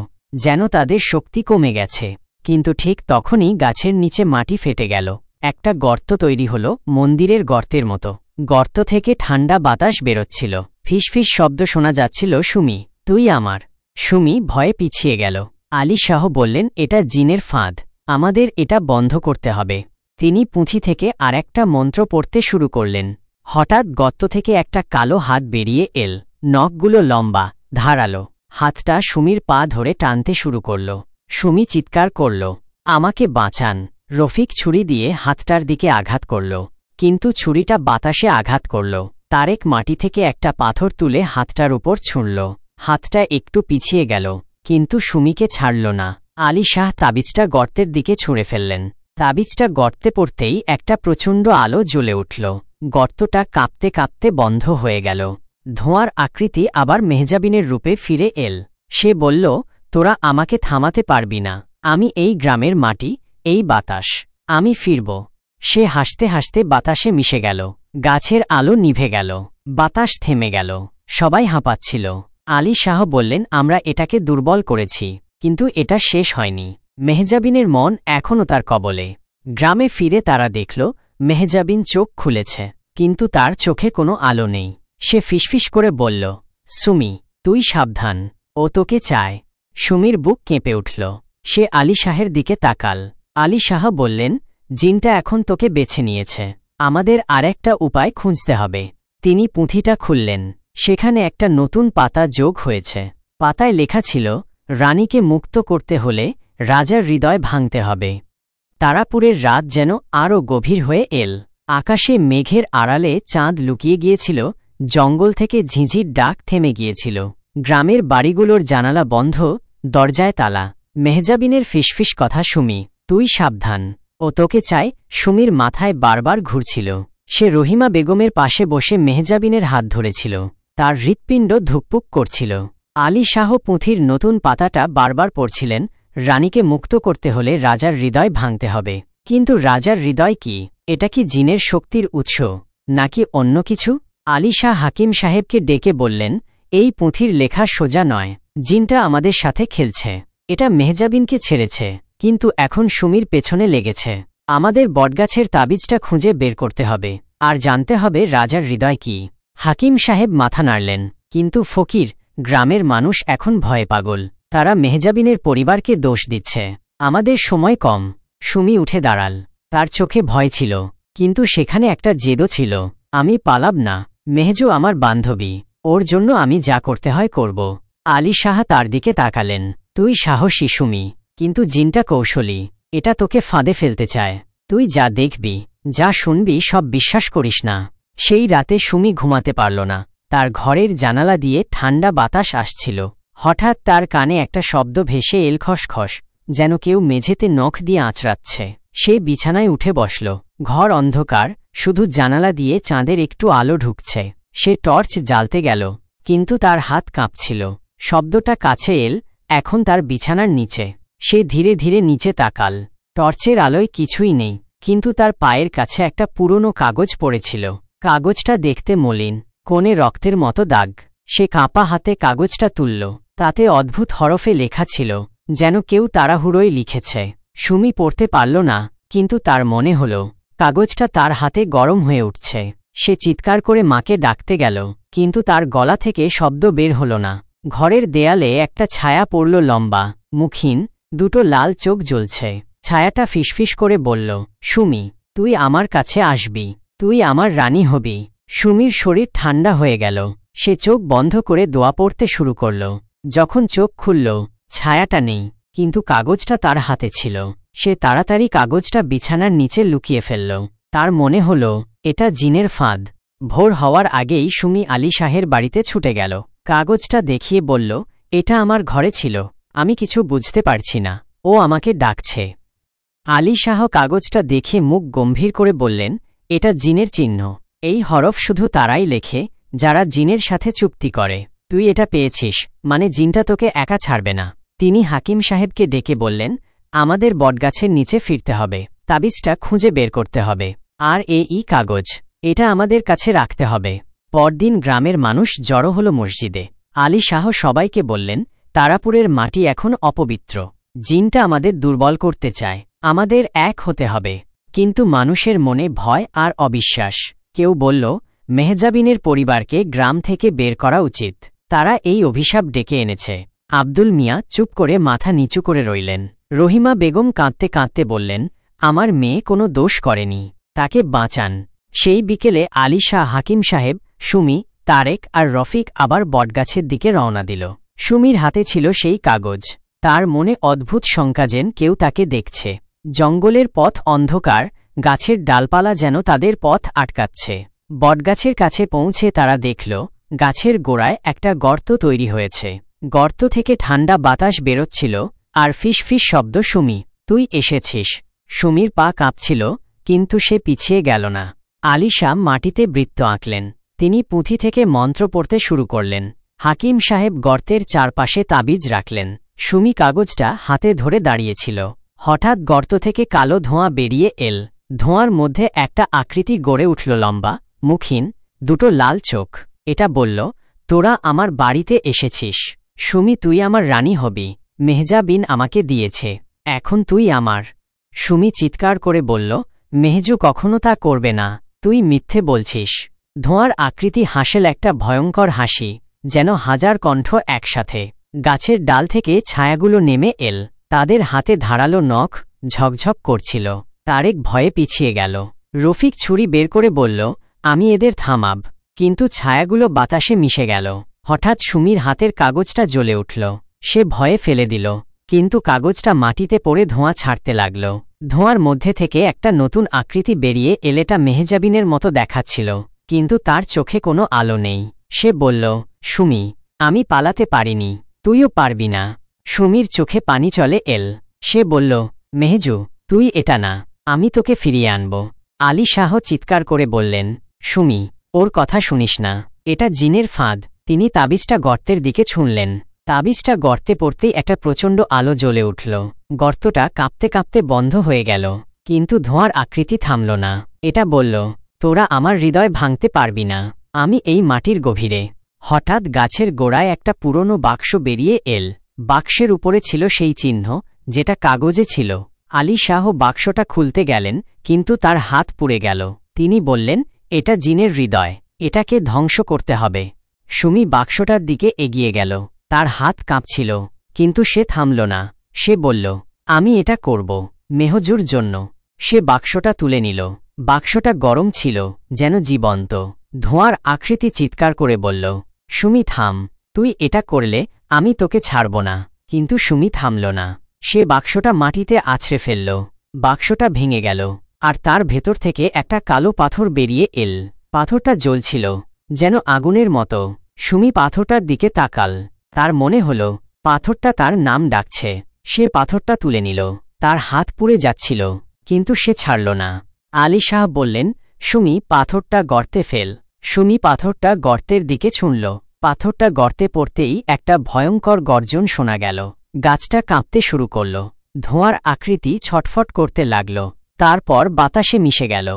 যেন তাদের শক্তি কমে গেছে। কিন্তু ঠিক তখনই গাছের নিচে মাটি ফেটে গেল। একটা গর্ত তৈরি হল, মন্দিরের গর্তের মতো। গর্ত থেকে ঠান্ডা বাতাস বেরোচ্ছিল। ফিসফিস শব্দ শোনা যাচ্ছিল, সুমি, তুই আমার। সুমি ভয়ে পিছিয়ে গেল। আলী শাহ বললেন, এটা জিনের ফাঁদ, আমাদের এটা বন্ধ করতে হবে। তিনি পুঁথি থেকে আরেকটা মন্ত্র পড়তে শুরু করলেন। হঠাৎ গর্ত থেকে একটা কালো হাত বেরিয়ে এল। নখগুলো লম্বা, ধারালো। হাতটা সুমির পা ধরে টানতে শুরু করল। সুমি চিৎকার করল, আমাকে বাঁচান। রফিক ছুরি দিয়ে হাতটার দিকে আঘাত করল, কিন্তু ছুরিটা বাতাসে আঘাত করল। তারেক মাটি থেকে একটা পাথর তুলে হাতটার উপর ছুঁড়ল। হাতটা একটু পিছিয়ে গেল, কিন্তু সুমিকে ছাড়ল না। আলী শাহ তাবিজটা গর্তের দিকে ছুঁড়ে ফেললেন। তাবিজটা গর্তে পড়তেই একটা প্রচণ্ড আলো জ্বলে উঠল। গর্তটা কাঁপতে কাঁপতে বন্ধ হয়ে গেল। ধোঁয়ার আকৃতি আবার মেহজাবিনের রূপে ফিরে এল। সে বলল, তোরা আমাকে থামাতে পারবি না, আমি এই গ্রামের মাটি, এই বাতাস, আমি ফিরব। সে হাসতে হাসতে বাতাসে মিশে গেল। গাছের আলো নিভে গেল, বাতাস থেমে গেল। সবাই হাঁপাচ্ছিল। আলী শাহ বললেন, আমরা এটাকে দুর্বল করেছি, কিন্তু এটা শেষ হয়নি। মেহজাবিনের মন এখনও তার কবলে। গ্রামে ফিরে তারা দেখল, মেহজাবিন চোখ খুলেছে, কিন্তু তার চোখে কোনো আলো নেই। সে ফিসফিস করে বলল, সুমি, তুই সাবধান, ও তোকে চায়। সুমির বুক কেঁপে উঠল। সে আলী শাহের দিকে তাকাল। আলী শাহ বললেন, জিনটা এখন তোকে বেছে নিয়েছে, আমাদের আরেকটা উপায় খুঁজতে হবে। তিনি পুঁথিটা খুললেন। সেখানে একটা নতুন পাতা যোগ হয়েছে। পাতায় লেখা ছিল, রানীকে মুক্ত করতে হলে রাজার হৃদয় ভাঙতে হবে। তারাপুরের রাত যেন আরও গভীর হয়ে এল। আকাশে মেঘের আড়ালে চাঁদ লুকিয়ে গিয়েছিল, জঙ্গল থেকে ঝিঁঝির ডাক থেমে গিয়েছিল। গ্রামের বাড়িগুলোর জানালা বন্ধ, দরজায় তালা। মেহজাবিনের ফিসফিস কথা, সুমি, তুই সাবধান, ও তোকে চায়, সুমির মাথায় বারবার ঘুরছিল। সে রহিমা বেগমের পাশে বসে মেহজাবিনের হাত ধরেছিল। তার হৃৎপিণ্ড ধুকপুক করছিল। আলী শাহ পুঁথির নতুন পাতাটা বারবার পড়ছিলেন, রানীকে মুক্ত করতে হলে রাজার হৃদয় ভাঙতে হবে। কিন্তু রাজার হৃদয় কি? এটা কি জিনের শক্তির উৎস, নাকি অন্য কিছু? আলী শাহ হাকিম সাহেবকে ডেকে বললেন, এই পুঁথির লেখা সোজা নয়, জিনটা আমাদের সাথে খেলছে। এটা মেহজাবিনকে ছেড়েছে, কিন্তু এখন সুমির পেছনে লেগেছে। আমাদের বটগাছের তাবিজটা খুঁজে বের করতে হবে, আর জানতে হবে রাজার হৃদয় কি। হাকিম সাহেব মাথা নাড়লেন। কিন্তু ফকির, গ্রামের মানুষ এখন ভয়ে পাগল। তারা মেহজাবিনের পরিবারকে দোষ দিচ্ছে। আমাদের সময় কম। সুমি উঠে দাঁড়াল। তার চোখে ভয় ছিল, কিন্তু সেখানে একটা জেদও ছিল। আমি পালাব না। মেহজু আমার বান্ধবী, ওর জন্য আমি যা করতে হয় করব। আলী শাহ তার দিকে তাকালেন। তুই সাহসী সুমি, কিন্তু জিনটা কৌশলী। এটা তোকে ফাঁদে ফেলতে চায়। তুই যা দেখবি, যা শুনবি, সব বিশ্বাস করিস না। সেই রাতে সুমি ঘুমাতে পারল না। তার ঘরের জানালা দিয়ে ঠান্ডা বাতাস আসছিল। হঠাৎ তার কানে একটা শব্দ ভেসে এল, খসখস, যেন কেউ মেঝেতে নখ দিয়ে আঁচড়াচ্ছে। সে বিছানায় উঠে বসল। ঘর অন্ধকার, শুধু জানালা দিয়ে চাঁদের একটু আলো ঢুকছে। সে টর্চ জ্বালতে গেল, কিন্তু তার হাত কাঁপছিল। শব্দটা কাছে এল, এখন তার বিছানার নিচে। সে ধীরে ধীরে নিচে তাকাল। টর্চের আলোয় কিছুই নেই, কিন্তু তার পায়ের কাছে একটা পুরনো কাগজ পড়েছিল। কাগজটা দেখতে মলিন, কোণে রক্তের মতো দাগ। সে কাঁপা হাতে কাগজটা তুলল। তাতে অদ্ভুত হরফে লেখা ছিল, যেন কেউ তাড়াহুড়োয় লিখেছে। সুমি পড়তে পারল না, কিন্তু তার মনে হল কাগজটা তার হাতে গরম হয়ে উঠছে। সে চিৎকার করে মাকে ডাকতে গেল, কিন্তু তার গলা থেকে শব্দ বের হল না। ঘরের দেয়ালে একটা ছায়া পড়ল, লম্বা, মুখহীন, দুটো লাল চোখ জ্বলছে। ছায়াটা ফিসফিস করে বলল, সুমি, তুই আমার কাছে আসবি, তুই আমার রানী হবি। সুমির শরীর ঠান্ডা হয়ে গেল। সে চোখ বন্ধ করে দোয়া পড়তে শুরু করল। যখন চোখ খুলল, ছায়াটা নেই, কিন্তু কাগজটা তার হাতে ছিল। সে তাড়াতাড়ি কাগজটা বিছানার নিচে লুকিয়ে ফেলল। তার মনে হল এটা জিনের ফাঁদ। ভোর হওয়ার আগেই সুমি আলী শাহের বাড়িতে ছুটে গেল। কাগজটা দেখিয়ে বলল, এটা আমার ঘরে ছিল, আমি কিছু বুঝতে পারছি না, ও আমাকে ডাকছে। আলী শাহ কাগজটা দেখে মুখ গম্ভীর করে বললেন, এটা জিনের চিহ্ন। এই হরফ শুধু তারাই লেখে যারা জিনের সাথে চুক্তি করে। তুই এটা পেয়েছিস, মানে জিনটা তোকে একা ছাড়বে না। তিনি হাকিম সাহেবকে ডেকে বললেন, আমাদের বটগাছের নিচে ফিরতে হবে, তাবিজটা খুঁজে বের করতে হবে, আর এই কাগজ, এটা আমাদের কাছে রাখতে হবে। পরদিন গ্রামের মানুষ জড়ো হল মসজিদে। আলী শাহ সবাইকে বললেন, তারাপুরের মাটি এখন অপবিত্র, জিনটা আমাদের দুর্বল করতে চায়, আমাদের এক হতে হবে। কিন্তু মানুষের মনে ভয় আর অবিশ্বাস। কেউ বলল, মেহজাবিনের পরিবারকে গ্রাম থেকে বের করা উচিত, তারা এই অভিশাপ ডেকে এনেছে। আব্দুল মিয়া চুপ করে মাথা নিচু করে রইলেন। রহিমা বেগম কাঁদতে কাঁদতে বললেন, আমার মেয়ে কোনো দোষ করেনি, তাকে বাঁচান। সেই বিকেলে আলী শাহ, হাকিম সাহেব, সুমি, তারেক আর রফিক আবার বটগাছের দিকে রওনা দিল। সুমির হাতে ছিল সেই কাগজ। তার মনে অদ্ভুত শঙ্কা, যেন কেউ তাকে দেখছে। জঙ্গলের পথ অন্ধকার, গাছের ডালপালা যেন তাদের পথ আটকাচ্ছে। বটগাছের কাছে পৌঁছে তারা দেখল, গাছের গোড়ায় একটা গর্ত তৈরি হয়েছে। গর্ত থেকে ঠান্ডা বাতাস বেরোচ্ছিল, আর ফিসফিস শব্দ। সুমি, তুই এসেছিস। সুমির পা কাঁপছিল, কিন্তু সে পিছিয়ে গেল না। আলী শাহ মাটিতে বৃত্ত আঁকলেন। তিনি পুঁথি থেকে মন্ত্র পড়তে শুরু করলেন। হাকিম সাহেব গর্তের চারপাশে তাবিজ রাখলেন। সুমি কাগজটা হাতে ধরে দাঁড়িয়েছিল। হঠাৎ গর্ত থেকে কালো ধোঁয়া বেরিয়ে এল। ধোঁয়ার মধ্যে একটা আকৃতি গড়ে উঠল, লম্বা, মুখহীন, দুটো লাল চোখ। এটা বলল, তোরা আমার বাড়িতে এসেছিস। সুমি, তুই আমার রানী হবি, মেহজাবিন আমাকে দিয়েছে, এখন তুই আমার। সুমি চিৎকার করে বলল, মেহজু কখনো তা করবে না, তুই মিথ্যে বলছিস। ধোঁয়ার আকৃতি হাসেল, একটা ভয়ঙ্কর হাসি, যেন হাজার কণ্ঠ একসাথে। গাছের ডাল থেকে ছায়াগুলো নেমে এল। তাদের হাতে ধারালো নখ, ঝকঝক করছিল। তারেক ভয়ে পিছিয়ে গেল। রফিক ছুরি বের করে বলল, আমি এদের থামাব। কিন্তু ছায়াগুলো বাতাসে মিশে গেল। হঠাৎ সুমির হাতের কাগজটা জ্বলে উঠল। সে ভয়ে ফেলে দিল, কিন্তু কাগজটা মাটিতে পড়ে ধোঁয়া ছাড়তে লাগল। ধোঁয়ার মধ্যে থেকে একটা নতুন আকৃতি বেরিয়ে এলেটা মেহজাবিনের মতো দেখাচ্ছিল, কিন্তু তার চোখে কোনো আলো নেই। সে বলল, সুমি, আমি পালাতে পারিনি, তুইও পারবি না। সুমির চোখে পানি চলে এল। সে বলল, মেহজু, তুই এটা না, আমি তোকে ফিরিয়ে আনব। আলী শাহ চিৎকার করে বললেন, সুমি, ওর কথা শুনিস না, এটা জিনের ফাঁদ। তিনি তাবিজটা গর্তের দিকে ছুঁড়লেন। তাবিজটা গর্তে পড়তেই একটা প্রচণ্ড আলো জ্বলে উঠল। গর্তটা কাঁপতে কাঁপতে বন্ধ হয়ে গেল, কিন্তু ধোঁয়ার আকৃতি থামল না। এটা বলল, তোরা আমার হৃদয় ভাঙতে পারবি না, আমি এই মাটির গভীরে। হঠাৎ গাছের গোড়ায় একটা পুরনো বাক্স বেরিয়ে এল। বাক্সের উপরে ছিল সেই চিহ্ন, যেটা কাগজে ছিল। আলী শাহ বাক্সটা খুলতে গেলেন, কিন্তু তার হাত পুড়ে গেল। তিনি বললেন, এটা জিনের হৃদয়, এটাকে ধ্বংস করতে হবে। সুমি বাক্সটার দিকে এগিয়ে গেল। তার হাত কাঁপছিল, কিন্তু সে থামল না। সে বলল, আমি এটা করব, মেহজুর জন্য। সে বাক্সটা তুলে নিল। বাক্সটা গরম ছিল, যেন জীবন্ত। ধোঁয়ার আকৃতি চিৎকার করে বলল, সুমি থাম, তুই এটা করলে আমি তোকে ছাড়ব না। কিন্তু সুমি থামল না। সে বাক্সটা মাটিতে আছড়ে ফেলল। বাক্সটা ভেঙে গেল, আর তার ভেতর থেকে একটা কালো পাথর বেরিয়ে এল। পাথরটা জ্বলছিল, যেন আগুনের মতো। সুমি পাথরটার দিকে তাকাল। তার মনে হল পাথরটা তার নাম ডাকছে। সে পাথরটা তুলে নিল। তার হাত পুড়ে যাচ্ছিল, কিন্তু সে ছাড়ল না। আলী শাহ বললেন, সুমি, পাথরটা গর্তে ফেল। সুমি পাথরটা গর্তের দিকে ছুঁড়ল। পাথরটা গর্তে পড়তেই একটা ভয়ঙ্কর গর্জন শোনা গেল। গাছটা কাঁপতে শুরু করল। ধোঁয়ার আকৃতি ছটফট করতে লাগল। তারপর বাতাসে মিশে গেল।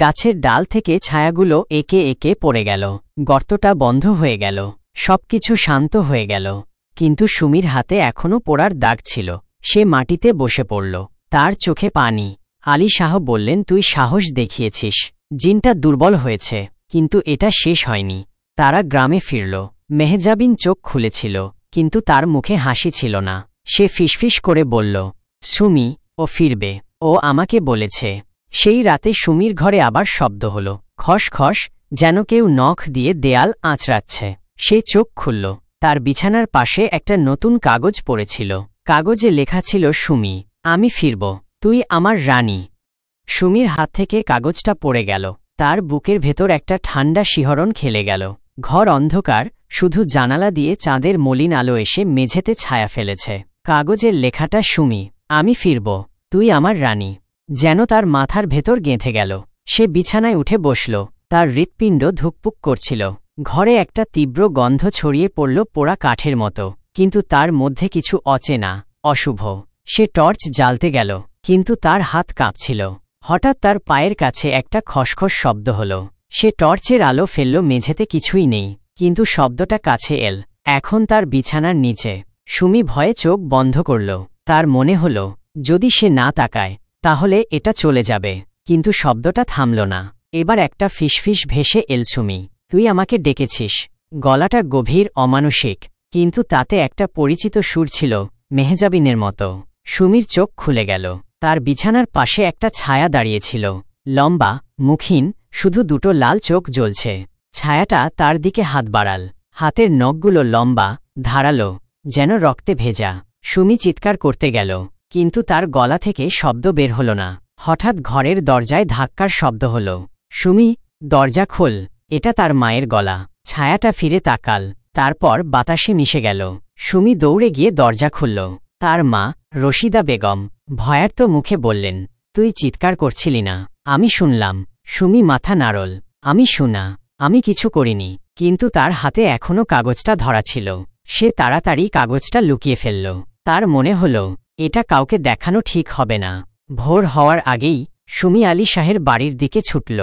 গাছের ডাল থেকে ছায়াগুলো একে একে পড়ে গেল। গর্তটা বন্ধ হয়ে গেল। সবকিছু শান্ত হয়ে গেল, কিন্তু সুমির হাতে এখনও পোড়ার দাগ ছিল। সে মাটিতে বসে পড়ল, তার চোখে পানি। আলী শাহ বললেন, তুই সাহস দেখিয়েছিস। জিনটা দুর্বল হয়েছে, কিন্তু এটা শেষ হয়নি। তারা গ্রামে ফিরল। মেহজাবিন চোখ খুলেছিল, কিন্তু তার মুখে হাসি ছিল না। সে ফিসফিস করে বলল, সুমি, ও ফিরবে, ও আমাকে বলেছে। সেই রাতে সুমির ঘরে আবার শব্দ হল, খসখস, যেন কেউ নখ দিয়ে দেয়াল আঁচড়াচ্ছে। সে চোখ খুলল। তার বিছানার পাশে একটা নতুন কাগজ পড়েছিল। কাগজে লেখা ছিল, সুমি, আমি ফিরব, তুই আমার রানী। সুমির হাত থেকে কাগজটা পড়ে গেল। তার বুকের ভেতর একটা ঠান্ডা শিহরণ খেলে গেল। ঘর অন্ধকার, শুধু জানালা দিয়ে চাঁদের মলিন আলো এসে মেঝেতে ছায়া ফেলেছে। কাগজের লেখাটা, সুমি, আমি ফিরব, তুই আমার রানী, যেন তার মাথার ভেতর গেঁথে গেল। সে বিছানায় উঠে বসল। তার হৃৎপিণ্ড ধুকপুক করছিল। ঘরে একটা তীব্র গন্ধ ছড়িয়ে পড়ল, পোড়া কাঠের মতো, কিন্তু তার মধ্যে কিছু অচেনা, অশুভ। সে টর্চ জ্বালতে গেল, কিন্তু তার হাত কাঁপছিল। হঠাৎ তার পায়ের কাছে একটা খসখস শব্দ হল। সে টর্চের আলো ফেলল, মেঝেতে কিছুই নেই, কিন্তু শব্দটা কাছে এল। এখন তার বিছানার নিচে। সুমি ভয়ে চোখ বন্ধ করল। তার মনে হল, যদি সে না তাকায় তাহলে এটা চলে যাবে, কিন্তু শব্দটা থামল না। এবার একটা ফিসফিস ভেসে এল, সুমি, তুই আমাকে ডেকেছিস। গলাটা গভীর, অমানুষিক, কিন্তু তাতে একটা পরিচিত সুর ছিল, মেহজাবিনের মতো। সুমির চোখ খুলে গেল। তার বিছানার পাশে একটা ছায়া দাঁড়িয়েছিল, লম্বা, মুখহীন, শুধু দুটো লাল চোখ জ্বলছে। ছায়াটা তার দিকে হাত বাড়াল। হাতের নখগুলো লম্বা, ধারালো, যেন রক্তে ভেজা। সুমি চিৎকার করতে গেল, কিন্তু তার গলা থেকে শব্দ বের হল না। হঠাৎ ঘরের দরজায় ধাক্কার শব্দ হল। সুমি, দরজা খোল। এটা তার মায়ের গলা। ছায়াটা ফিরে তাকাল, তারপর বাতাসে মিশে গেল। সুমি দৌড়ে গিয়ে দরজা খুলল। তার মা, রশিদা বেগম, ভয়ার্ত মুখে বললেন, তুই চিৎকার করছিলি না? আমি শুনলাম। সুমি মাথা নাড়ল। আমি শোনা, আমি কিছু করিনি। কিন্তু তার হাতে এখনও কাগজটা ধরা ছিল। সে তাড়াতাড়ি কাগজটা লুকিয়ে ফেলল। তার মনে হল, এটা কাউকে দেখানো ঠিক হবে না। ভোর হওয়ার আগেই সুমি আলী শাহের বাড়ির দিকে ছুটল।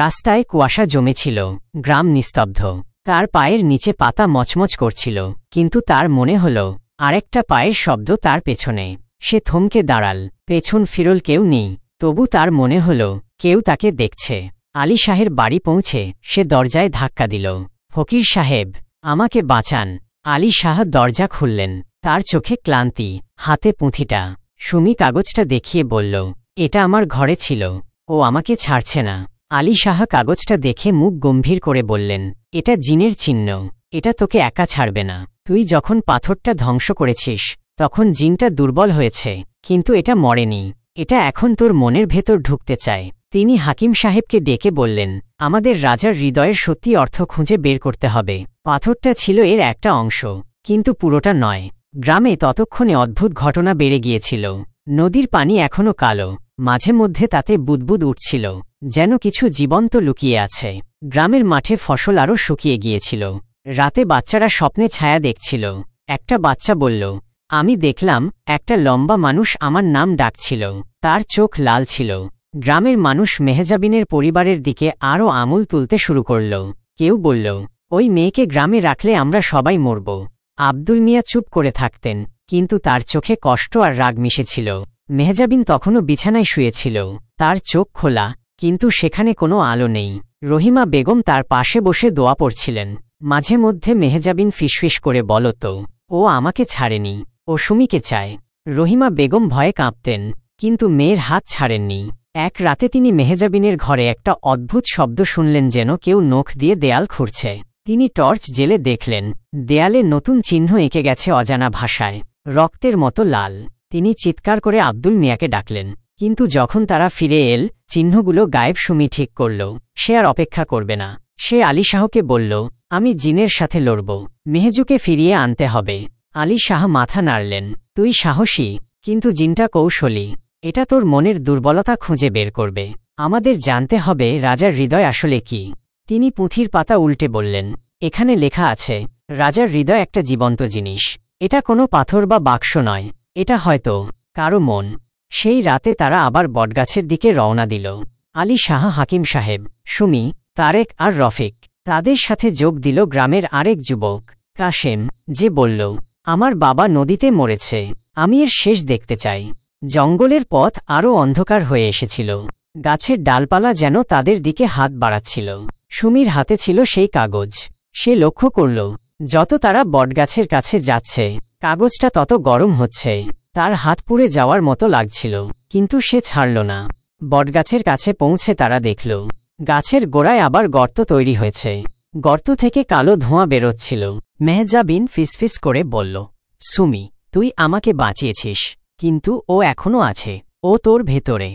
রাস্তায় কুয়াশা জমেছিল, গ্রাম নিস্তব্ধ। তার পায়ের নিচে পাতা মচমচ করছিল, কিন্তু তার মনে হল আরেকটা পায়ের শব্দ তার পেছনে। সে থমকে দাঁড়াল। পেছন ফিরল, কেউ নেই। তবু তার মনে হল কেউ তাকে দেখছে। আলী শাহের বাড়ি পৌঁছে সে দরজায় ধাক্কা দিল। ফকির সাহেব, আমাকে বাঁচান। আলী শাহ দরজা খুললেন। তার চোখে ক্লান্তি, হাতে পুঁথিটা। সুমি কাগজটা দেখিয়ে বলল, এটা আমার ঘরে ছিল, ও আমাকে ছাড়ছে না। আলী শাহ কাগজটা দেখে মুখ গম্ভীর করে বললেন, এটা জিনের চিহ্ন, এটা তোকে একা ছাড়বে না। তুই যখন পাথরটা ধ্বংস করেছিস তখন জিনটা দুর্বল হয়েছে, কিন্তু এটা মরেনি। এটা এখন তোর মনের ভেতর ঢুকতে চায়। তিনি হাকিম সাহেবকে ডেকে বললেন, আমাদের রাজার হৃদয়ের সত্যি অর্থ খুঁজে বের করতে হবে। পাথরটা ছিল এর একটা অংশ, কিন্তু পুরোটা নয়। গ্রামে ততক্ষণে অদ্ভুত ঘটনা বেড়ে গিয়েছিল। নদীর পানি এখনও কালো, মাঝে মধ্যে তাতে বুদবুদ উঠছিল, যেন কিছু জীবন্ত লুকিয়ে আছে। গ্রামের মাঠে ফসল আরও শুকিয়ে গিয়েছিল। রাতে বাচ্চারা স্বপ্নে ছায়া দেখছিল। একটা বাচ্চা বলল, আমি দেখলাম একটা লম্বা মানুষ আমার নাম ডাকছিল, তার চোখ লাল ছিল। গ্রামের মানুষ মেহজাবিনের পরিবারের দিকে আরও আঙুল তুলতে শুরু করল। কেউ বলল, ওই মেয়েকে গ্রামে রাখলে আমরা সবাই মরব। আব্দুল মিয়া চুপ করে থাকতেন, কিন্তু তার চোখে কষ্ট আর রাগ মিশেছিল। মেহজাবিন তখনও বিছানায় শুয়েছিল, তার চোখ খোলা, কিন্তু সেখানে কোনো আলো নেই। রহিমা বেগম তার পাশে বসে দোয়া পড়ছিলেন। মাঝে মধ্যে মেহজাবিন ফিসফিস করে বলত, ও আমাকে ছাড়েনি, ও সুমিকে চায়। রহিমা বেগম ভয়ে কাঁপতেন, কিন্তু মেয়ের হাত ছাড়েননি। এক রাতে তিনি মেহজাবিনের ঘরে একটা অদ্ভুত শব্দ শুনলেন, যেন কেউ নখ দিয়ে দেয়াল খুঁড়ছে। তিনি টর্চ জেলে দেখলেন, দেয়ালে নতুন চিহ্ন এঁকে গেছে অজানা ভাষায়, রক্তের মতো লাল। তিনি চিৎকার করে আব্দুল মিয়াকে ডাকলেন, কিন্তু যখন তারা ফিরে এল, চিহ্নগুলো গায়েব। সুমি ঠিক করল সে আর অপেক্ষা করবে না। সে আলী শাহকে বলল, আমি জিনের সাথে লড়ব, মেহজুকে ফিরিয়ে আনতে হবে। আলী শাহ মাথা নাড়লেন, তুই সাহসী, কিন্তু জিনটা কৌশলী। এটা তোর মনের দুর্বলতা খুঁজে বের করবে। আমাদের জানতে হবে রাজার হৃদয় আসলে কি। তিনি পুঁথির পাতা উল্টে বললেন, এখানে লেখা আছে, রাজার হৃদয় একটা জীবন্ত জিনিস। এটা কোনো পাথর বা বাক্স নয়, এটা হয়তো কারো মন। সেই রাতে তারা আবার বটগাছের দিকে রওনা দিল। আলী শাহ, হাকিম সাহেব, সুমি, তারেক আর রফিক তাদের সাথে যোগ দিল গ্রামের আরেক যুবক কাশেম, যে বলল, আমার বাবা নদীতে মরেছে, আমি এর শেষ দেখতে চাই। জঙ্গলের পথ আরও অন্ধকার হয়ে এসেছিল। গাছের ডালপালা যেন তাদের দিকে হাত বাড়াচ্ছিল। সুমির হাতে ছিল সেই কাগজ। সে লক্ষ্য করল, যত তারা বটগাছের কাছে যাচ্ছে কাগজটা তত গরম হচ্ছে। তার হাত পুড়ে যাওয়ার মতো লাগছিল, কিন্তু সে ছাড়ল না। বটগাছের কাছে পৌঁছে তারা দেখল, গাছের গোড়ায় আবার গর্ত তৈরি হয়েছে। গর্ত থেকে কালো ধোঁয়া বেরোচ্ছিল। মেহজাবিন ফিসফিস করে বলল, সুমি, তুই আমাকে বাঁচিয়েছিস, কিন্তু ও এখনও আছে, ও তোর ভেতরে।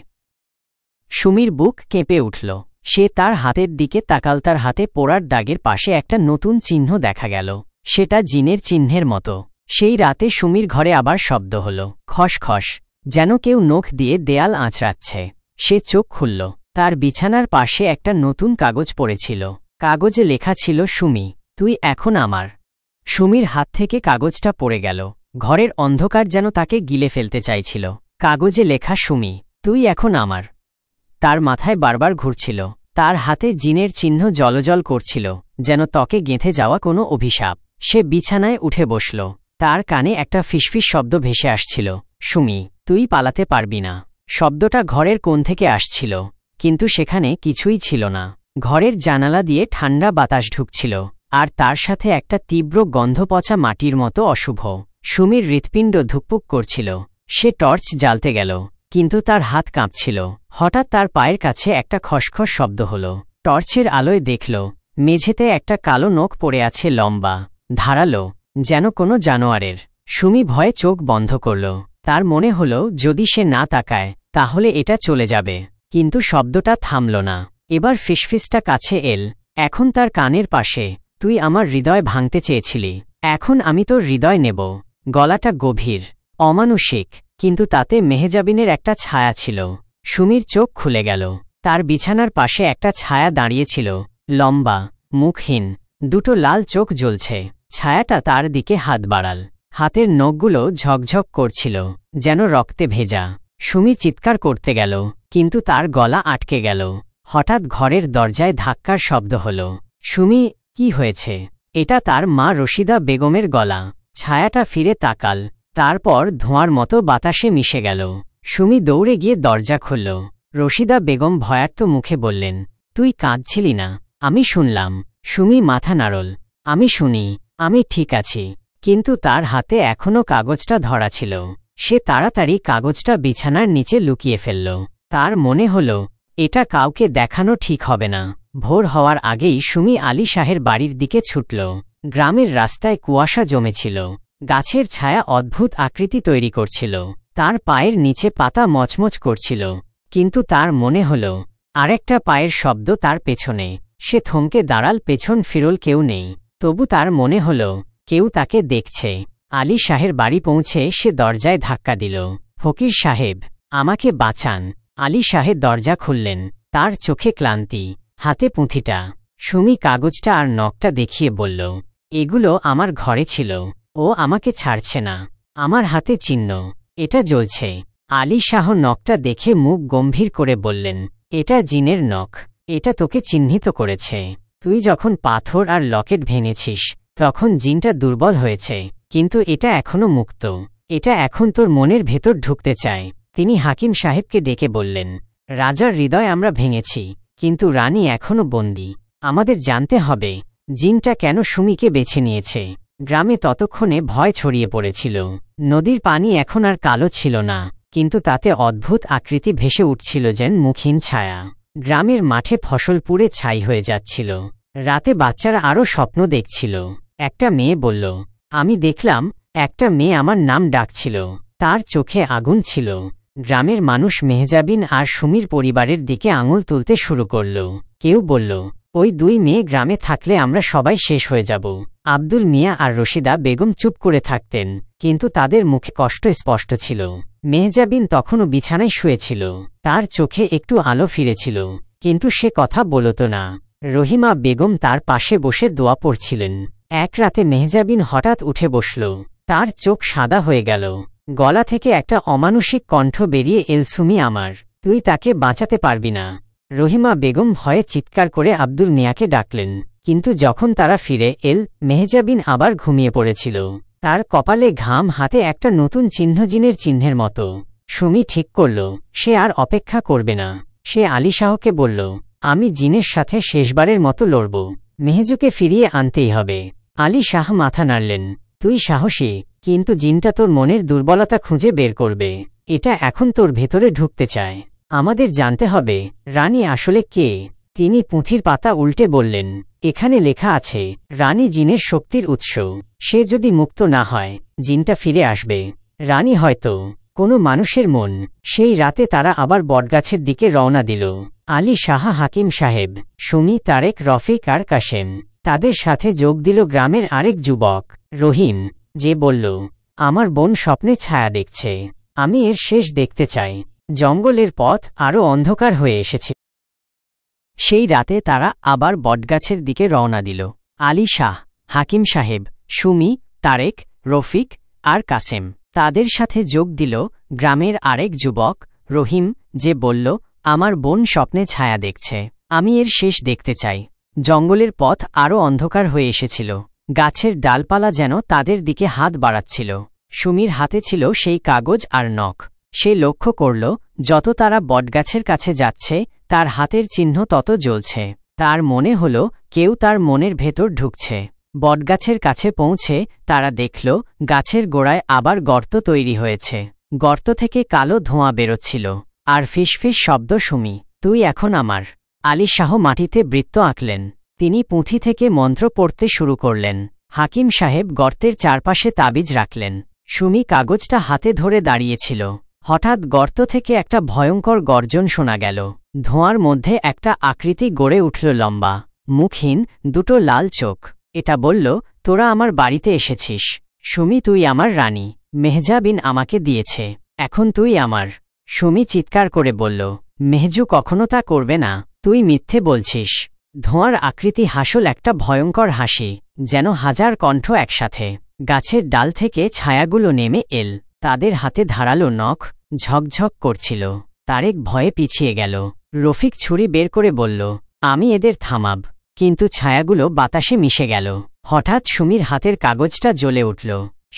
সুমির বুক কেঁপে উঠল। সে তার হাতের দিকে তাকাল। তার হাতে পোড়ার দাগের পাশে একটা নতুন চিহ্ন দেখা গেল। সেটা জিনের চিহ্নের মতো। সেই রাতে সুমির ঘরে আবার শব্দ হল, খসখস, যেন কেউ নখ দিয়ে দেয়াল আঁচড়াচ্ছে। সে চোখ খুলল। তার বিছানার পাশে একটা নতুন কাগজ পড়েছিল। কাগজে লেখা ছিল, সুমি, তুই এখন আমার। সুমির হাত থেকে কাগজটা পড়ে গেল। ঘরের অন্ধকার যেন তাকে গিলে ফেলতে চাইছিল। কাগজে লেখা, সুমি, তুই এখন আমার। তার মাথায় বারবার ঘুরছিল। তার হাতে জিনের চিহ্ন জলজল করছিল, যেন ত্বকে গেঁথে যাওয়া কোনো অভিশাপ। সে বিছানায় উঠে বসল। তার কানে একটা ফিসফিস শব্দ ভেসে আসছিল, সুমি, তুই পালাতে পারবি না। শব্দটা ঘরের কোণ থেকে আসছিল, কিন্তু সেখানে কিছুই ছিল না। ঘরের জানালা দিয়ে ঠান্ডা বাতাস ঢুকছিল, আর তার সাথে একটা তীব্র গন্ধ পচা মাটির মতো অশুভ। সুমির হৃৎপিণ্ড ধুকপুক করছিল। সে টর্চ জ্বালতে গেল, কিন্তু তার হাত কাঁপছিল। হঠাৎ তার পায়ের কাছে একটা খসখস শব্দ হল। টর্চের আলোয় দেখল, মেঝেতে একটা কালো নখ পড়ে আছে, লম্বা, ধারালো, যেন কোনো জানোয়ারের। সুমি ভয়ে চোখ বন্ধ করল। তার মনে হল, যদি সে না তাকায় তাহলে এটা চলে যাবে। কিন্তু শব্দটা থামল না। এবার ফিসফিসটা কাছে এল, এখন তার কানের পাশে। তুই আমার হৃদয় ভাঙতে চেয়েছিলি, এখন আমি তোর হৃদয় নেব। গলাটা গভীর, অমানুষিক, কিন্তু তাতে মেহজাবিনের একটা ছায়া ছিল। সুমির চোখ খুলে গেল। তার বিছানার পাশে একটা ছায়া দাঁড়িয়েছিল, লম্বা, মুখহীন, দুটো লাল চোখ জ্বলছে। ছায়াটা তার দিকে হাত বাড়াল। হাতের নখগুলো ঝকঝক করছিল, যেন রক্তে ভেজা। সুমি চিৎকার করতে গেল, কিন্তু তার গলা আটকে গেল। হঠাৎ ঘরের দরজায় ধাক্কার শব্দ হল। সুমি, কি হয়েছে? এটা তার মা রশিদা বেগমের গলা। ছায়াটা ফিরে তাকাল, তারপর ধোঁয়ার মতো বাতাসে মিশে গেল। সুমি দৌড়ে গিয়ে দরজা খুলল। রশিদা বেগম ভয়ার্ত মুখে বললেন, তুই কাঁদছিলি না? আমি শুনলাম। সুমি মাথা নাড়ল, আমি শুনি, আমি ঠিক আছি। কিন্তু তার হাতে এখনও কাগজটা ধরা ছিল। সে তাড়াতাড়ি কাগজটা বিছানার নিচে লুকিয়ে ফেলল। তার মনে হল, এটা কাউকে দেখানো ঠিক হবে না। ভোর হওয়ার আগেই সুমি আলী শাহের বাড়ির দিকে ছুটল। গ্রামের রাস্তায় কুয়াশা জমেছিল। গাছের ছায়া অদ্ভুত আকৃতি তৈরি করছিল। তার পায়ের নিচে পাতা মচমচ করছিল। কিন্তু তার মনে হল, আরেকটা পায়ের শব্দ তার পেছনে। সে থমকে দাঁড়াল, পেছন ফিরল, কেউ নেই। তবু তার মনে হল, কেউ তাকে দেখছে। আলী শাহের বাড়ি পৌঁছে সে দরজায় ধাক্কা দিল। ফকির সাহেব, আমাকে বাঁচান। আলী সাহেব দরজা খুললেন। তার চোখে ক্লান্তি, হাতে পুঁথিটা। সুমি কাগজটা আর নখটা দেখিয়ে বলল, এগুলো আমার ঘরে ছিল। ও আমাকে ছাড়ছে না। আমার হাতে চিহ্ন, এটা জ্বলছে। আলী শাহ নখটা দেখে মুখ গম্ভীর করে বললেন, এটা জিনের নখ। এটা তোকে চিহ্নিত করেছে। তুই যখন পাথর আর লকেট ভেঙেছিস তখন জিনটা দুর্বল হয়েছে, কিন্তু এটা এখনো মুক্ত। এটা এখন তোর মনের ভেতর ঢুকতে চায়। তিনি হাকিম সাহেবকে ডেকে বললেন, রাজার হৃদয় আমরা ভেঙেছি, কিন্তু রানী এখনো বন্দী। আমাদের জানতে হবে জিনটা কেন সুমিকে বেছে নিয়েছে। গ্রামে ততক্ষণে ভয় ছড়িয়ে পড়েছিল। নদীর পানি এখন আর কালো ছিল না, কিন্তু তাতে অদ্ভুত আকৃতি ভেসে উঠছিল, যেন মুখহীন ছায়া। গ্রামের মাঠে ফসল পুড়ে ছাই হয়ে যাচ্ছিল। রাতে বাচ্চারা আরও স্বপ্ন দেখছিল। একটা মেয়ে বলল, আমি দেখলাম একটা মেয়ে আমার নাম ডাকছিল। তার চোখে আগুন ছিল। গ্রামের মানুষ মেহজাবিন আর সুমির পরিবারের দিকে আঙুল তুলতে শুরু করল। কেউ বলল, ওই দুই মেয়ে গ্রামে থাকলে আমরা সবাই শেষ হয়ে যাব। আব্দুল মিয়া আর রশিদা বেগম চুপ করে থাকতেন, কিন্তু তাদের মুখে কষ্ট স্পষ্ট ছিল। মেহজাবিন তখনও বিছানায় শুয়েছিল। তার চোখে একটু আলো ফিরেছিল, কিন্তু সে কথা বলত না। রহিমা বেগম তার পাশে বসে দোয়া পড়ছিলেন। এক রাতে মেহজাবিন হঠাৎ উঠে বসল। তার চোখ সাদা হয়ে গেল। গলা থেকে একটা অমানুষিক কণ্ঠ বেরিয়ে এল, সুমি আমার, তুই তাকে বাঁচাতে পারবি না। রহিমা বেগম ভয়ে চিৎকার করে আব্দুল মিয়াকে ডাকলেন, কিন্তু যখন তারা ফিরে এল, মেহজাবিন আবার ঘুমিয়ে পড়েছিল। তার কপালে ঘাম, হাতে একটা নতুন চিহ্ন, জিনের চিহ্নের মতো। সুমি ঠিক করল সে আর অপেক্ষা করবে না। সে আলী শাহকে বলল, আমি জিনের সাথে শেষবারের মতো লড়ব। মেহেজুকে ফিরিয়ে আনতেই হবে। আলী শাহ মাথা নাড়লেন। তুই সাহসী, কিন্তু জিনটা তোর মনের দুর্বলতা খুঁজে বের করবে। এটা এখন তোর ভেতরে ঢুকতে চায়। আমাদের জানতে হবে রানী আসলে কে। তিনি পুঁথির পাতা উল্টে বললেন, এখানে লেখা আছে রানী জিনের শক্তির উৎস। সে যদি মুক্ত না হয় জিনটা ফিরে আসবে। রানী হয়তো কোনো মানুষের মন। সেই রাতে তারা আবার বটগাছের দিকে রওনা দিল। আলী শাহ, হাকিম সাহেব, সুমি, তারেক, রফিক আর কাশেম। তাদের সাথে যোগ দিল গ্রামের আরেক যুবক, রহিম, যে বলল, আমার বোন স্বপ্নে ছায়া দেখছে। আমি এর শেষ দেখতে চাই। জঙ্গলের পথ আরও অন্ধকার হয়ে এসেছে। সেই রাতে তারা আবার বটগাছের দিকে রওনা দিল। আলী শাহ, হাকিম সাহেব, সুমি, তারেক, রফিক আর কাসেম। তাদের সাথে যোগ দিল গ্রামের আরেক যুবক, রহিম, যে বলল, আমার বোন স্বপ্নে ছায়া দেখছে। আমি এর শেষ দেখতে চাই। জঙ্গলের পথ আরও অন্ধকার হয়ে এসেছিল। গাছের ডালপালা যেন তাদের দিকে হাত বাড়াচ্ছিল। সুমির হাতে ছিল সেই কাগজ আর নখ। সে লক্ষ্য করল যত তারা বটগাছের কাছে যাচ্ছে তার হাতের চিহ্ন তত জ্বলছে। তার মনে হল কেউ তার মনের ভেতর ঢুকছে। বটগাছের কাছে পৌঁছে তারা দেখল গাছের গোড়ায় আবার গর্ত তৈরি হয়েছে। গর্ত থেকে কালো ধোঁয়া বেরোচ্ছিল আর ফিসফিস শব্দ। সুমি, তুই এখন আমার। আলী শাহ মাটিতে বৃত্ত আঁকলেন। তিনি পুঁথি থেকে মন্ত্র পড়তে শুরু করলেন। হাকিম সাহেব গর্তের চারপাশে তাবিজ রাখলেন। সুমি কাগজটা হাতে ধরে দাঁড়িয়েছিল। হঠাৎ গর্ত থেকে একটা ভয়ঙ্কর গর্জন শোনা গেল। ধোঁয়ার মধ্যে একটা আকৃতি গড়ে উঠল, লম্বা, মুখহীন, দুটো লাল চোখ। এটা বলল, তোরা আমার বাড়িতে এসেছিস। সুমি, তুই আমার রানী। মেহজাবিন আমাকে দিয়েছে। এখন তুই আমার। সুমি চিৎকার করে বলল, মেহজু কখনো তা করবে না। তুই মিথ্যে বলছিস। ধোঁয়ার আকৃতি হাসল, একটা ভয়ঙ্কর হাসি, যেন হাজার কণ্ঠ একসাথে। গাছের ডাল থেকে ছায়াগুলো নেমে এল। তাদের হাতে ধারালো নখ, ঝকঝক করছিল। তারেক ভয়ে পিছিয়ে গেল। রফিক ছুরি বের করে বলল, আমি এদের থামাব। কিন্তু ছায়াগুলো বাতাসে মিশে গেল। হঠাৎ সুমির হাতের কাগজটা জ্বলে উঠল।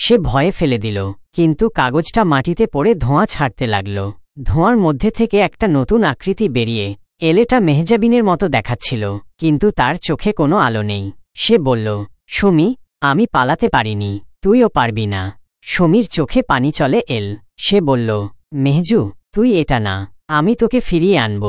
সে ভয়ে ফেলে দিল, কিন্তু কাগজটা মাটিতে পড়ে ধোঁয়া ছাড়তে লাগল। ধোঁয়ার মধ্যে থেকে একটা নতুন আকৃতি বেরিয়ে এলেটা মেহজাবিনের মতো দেখাচ্ছিল, কিন্তু তার চোখে কোনো আলো নেই। সে বলল, সুমি, আমি পালাতে পারিনি, তুইও পারবি না। সুমির চোখে পানি চলে এল। সে বলল, মেহজু, তুই এটা না, আমি তোকে ফিরিয়ে আনব।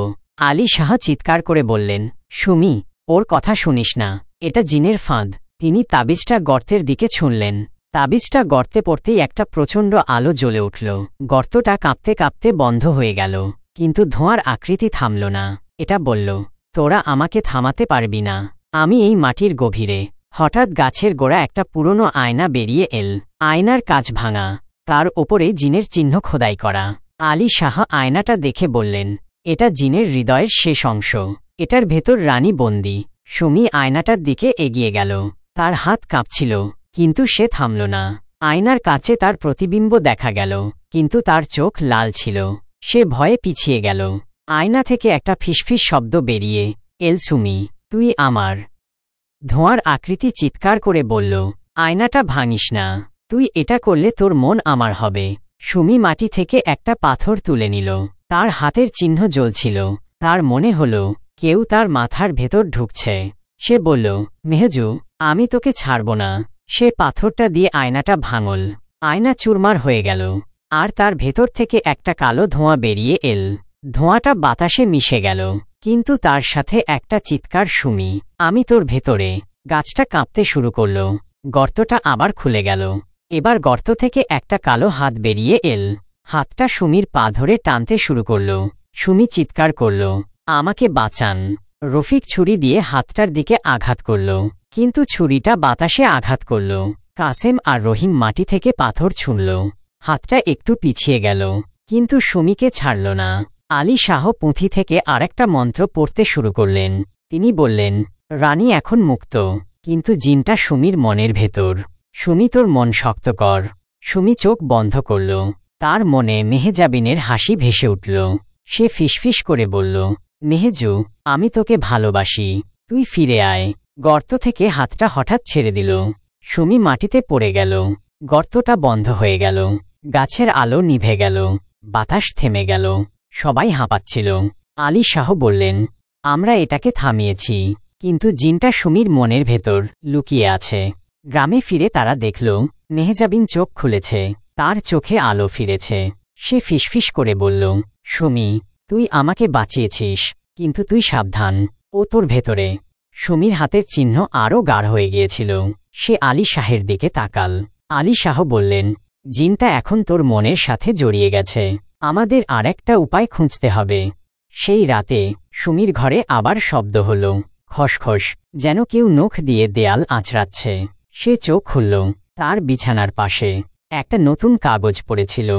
আলী শাহ চিৎকার করে বললেন, সুমি, ওর কথা শুনিস না, এটা জিনের ফাঁদ। তিনি তাবিজটা গর্তের দিকে ছুঁড়লেন। তাবিজটা গর্তে পড়তেই একটা প্রচণ্ড আলো জ্বলে উঠল। গর্তটা কাঁপতে কাঁপতে বন্ধ হয়ে গেল, কিন্তু ধোঁয়ার আকৃতি থামল না। এটা বলল, তোরা আমাকে থামাতে পারবি না। আমি এই মাটির গভীরে। হঠাৎ গাছের গোড়া একটা পুরনো আয়না বেরিয়ে এল। আয়নার কাঁচ ভাঙা, তার ওপরে জিনের চিহ্ন খোদাই করা। আলী শাহ আয়নাটা দেখে বললেন, এটা জিনের হৃদয়ের শেষ অংশ। এটার ভেতর রানী বন্দী। সুমি আয়নাটার দিকে এগিয়ে গেল। তার হাত কাঁপছিল, কিন্তু সে থামল না। আয়নার কাছে তার প্রতিবিম্ব দেখা গেল, কিন্তু তার চোখ লাল ছিল। সে ভয়ে পিছিয়ে গেল। আয়না থেকে একটা ফিসফিস শব্দ বেরিয়ে এল, সুমি, তুই আমার। ধোঁয়ার আকৃতি চিৎকার করে বলল, আয়নাটা ভাঙিস না। তুই এটা করলে তোর মন আমার হবে। সুমি মাটি থেকে একটা পাথর তুলে নিল। তার হাতের চিহ্ন জ্বলছিল। তার মনে হল কেউ তার মাথার ভেতর ঢুকছে। সে বলল, মেহজু, আমি তোকে ছাড়ব না। সে পাথরটা দিয়ে আয়নাটা ভাঙল। আয়না চুরমার হয়ে গেল, আর তার ভেতর থেকে একটা কালো ধোঁয়া বেরিয়ে এল। ধোঁয়াটা বাতাসে মিশে গেল, কিন্তু তার সাথে একটা চিৎকার, সুমি, আমি তোর ভেতরে। গাছটা কাঁপতে শুরু করল। গর্তটা আবার খুলে গেল। এবার গর্ত থেকে একটা কালো হাত বেরিয়ে এল। হাতটা সুমির পা ধরে টানতে শুরু করল। সুমি চিৎকার করল, আমাকে বাঁচান। রফিক ছুরি দিয়ে হাতটার দিকে আঘাত করল, কিন্তু ছুরিটা বাতাসে আঘাত করল। কাসেম আর রহিম মাটি থেকে পাথর ছুঁড়ল। হাতটা একটু পিছিয়ে গেল, কিন্তু সুমিকে ছাড়ল না। আলী শাহ পুঁথি থেকে আরেকটা মন্ত্র পড়তে শুরু করলেন। তিনি বললেন, রানী এখন মুক্ত, কিন্তু জিনটা সুমির মনের ভেতর। সুমি, তোর মন শক্ত কর। সুমি চোখ বন্ধ করল। তার মনে মেহজাবিনের হাসি ভেসে উঠল। সে ফিসফিস করে বলল, মেহজু, আমি তোকে ভালোবাসি, তুই ফিরে আয়। গর্ত থেকে হাতটা হঠাৎ ছেড়ে দিল। সুমি মাটিতে পড়ে গেল। গর্তটা বন্ধ হয়ে গেল। গাছের আলো নিভে গেল। বাতাস থেমে গেল। সবাই হাঁপাচ্ছিল। আলী শাহ বললেন, আমরা এটাকে থামিয়েছি, কিন্তু জিনটা সুমির মনের ভেতর লুকিয়ে আছে। গ্রামে ফিরে তারা দেখল মেহজাবিন চোখ খুলেছে। তার চোখে আলো ফিরেছে। সে ফিসফিস করে বলল, সুমি, তুই আমাকে বাঁচিয়েছিস, কিন্তু তুই সাবধান, ও তোর ভেতরে। সুমির হাতের চিহ্ন আরও গাঢ় হয়ে গিয়েছিল। সে আলী শাহের দিকে তাকাল। আলী শাহ বললেন, জিনটা এখন তোর মনের সাথে জড়িয়ে গেছে। আমাদের আর একটা উপায় খুঁজতে হবে। সেই রাতে সুমির ঘরে আবার শব্দ হল, খসখস, যেন কেউ নখ দিয়ে দেয়াল আঁচড়াচ্ছে। সে চোখ খুলল। তার বিছানার পাশে একটা নতুন কাগজ পড়েছিল।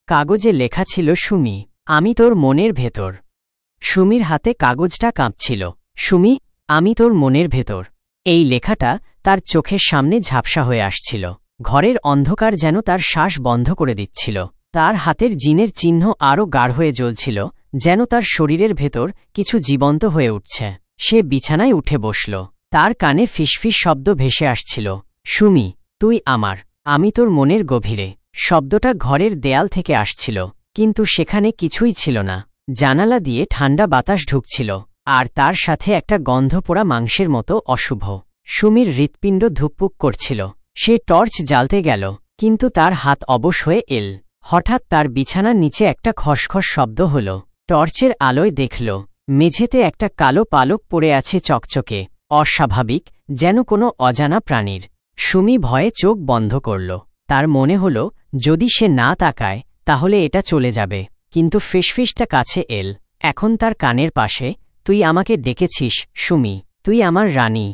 কাগজে লেখা ছিল, সুমি, আমি তোর মনের ভেতর। সুমির হাতে কাগজটা কাঁপছিল। সুমি, আমি তোর মনের ভেতর। এই লেখাটা তার চোখের সামনে ঝাপসা হয়ে আসছিল। ঘরের অন্ধকার যেন তার শ্বাস বন্ধ করে দিচ্ছিল। তার হাতের জিনের চিহ্ন আরও গাঢ় হয়ে জ্বলছিল, যেন তার শরীরের ভেতর কিছু জীবন্ত হয়ে উঠছে। সে বিছানায় উঠে বসল। তার কানে ফিসফিস শব্দ ভেসে আসছিল, সুমি, তুই আমার, আমি তোর মনের গভীরে। শব্দটা ঘরের দেয়াল থেকে আসছিল, কিন্তু সেখানে কিছুই ছিল না। জানালা দিয়ে ঠান্ডা বাতাস ঢুকছিল, আর তার সাথে একটা গন্ধ পোড়া মাংসের মতো অশুভ। সুমির হৃৎপিণ্ড ধুকপুক করছিল। সে টর্চ জ্বালতে গেল, কিন্তু তার হাত অবশ হয়ে এল। হঠাৎ তার বিছানার নিচে একটা খসখস শব্দ হল। টর্চের আলোয় দেখল মেঝেতে একটা কালো পালক পড়ে আছে, চকচকে, অস্বাভাবিক, যেন কোনো অজানা প্রাণীর। সুমি ভয়ে চোখ বন্ধ করল। তার মনে হল যদি সে না তাকায় তাহলে এটা চলে যাবে, কিন্তু ফিসফিসটা কাছে এল। এখন তার কানের পাশে, তুই আমাকে ডেকেছিস, সুমি, তুই আমার রানী।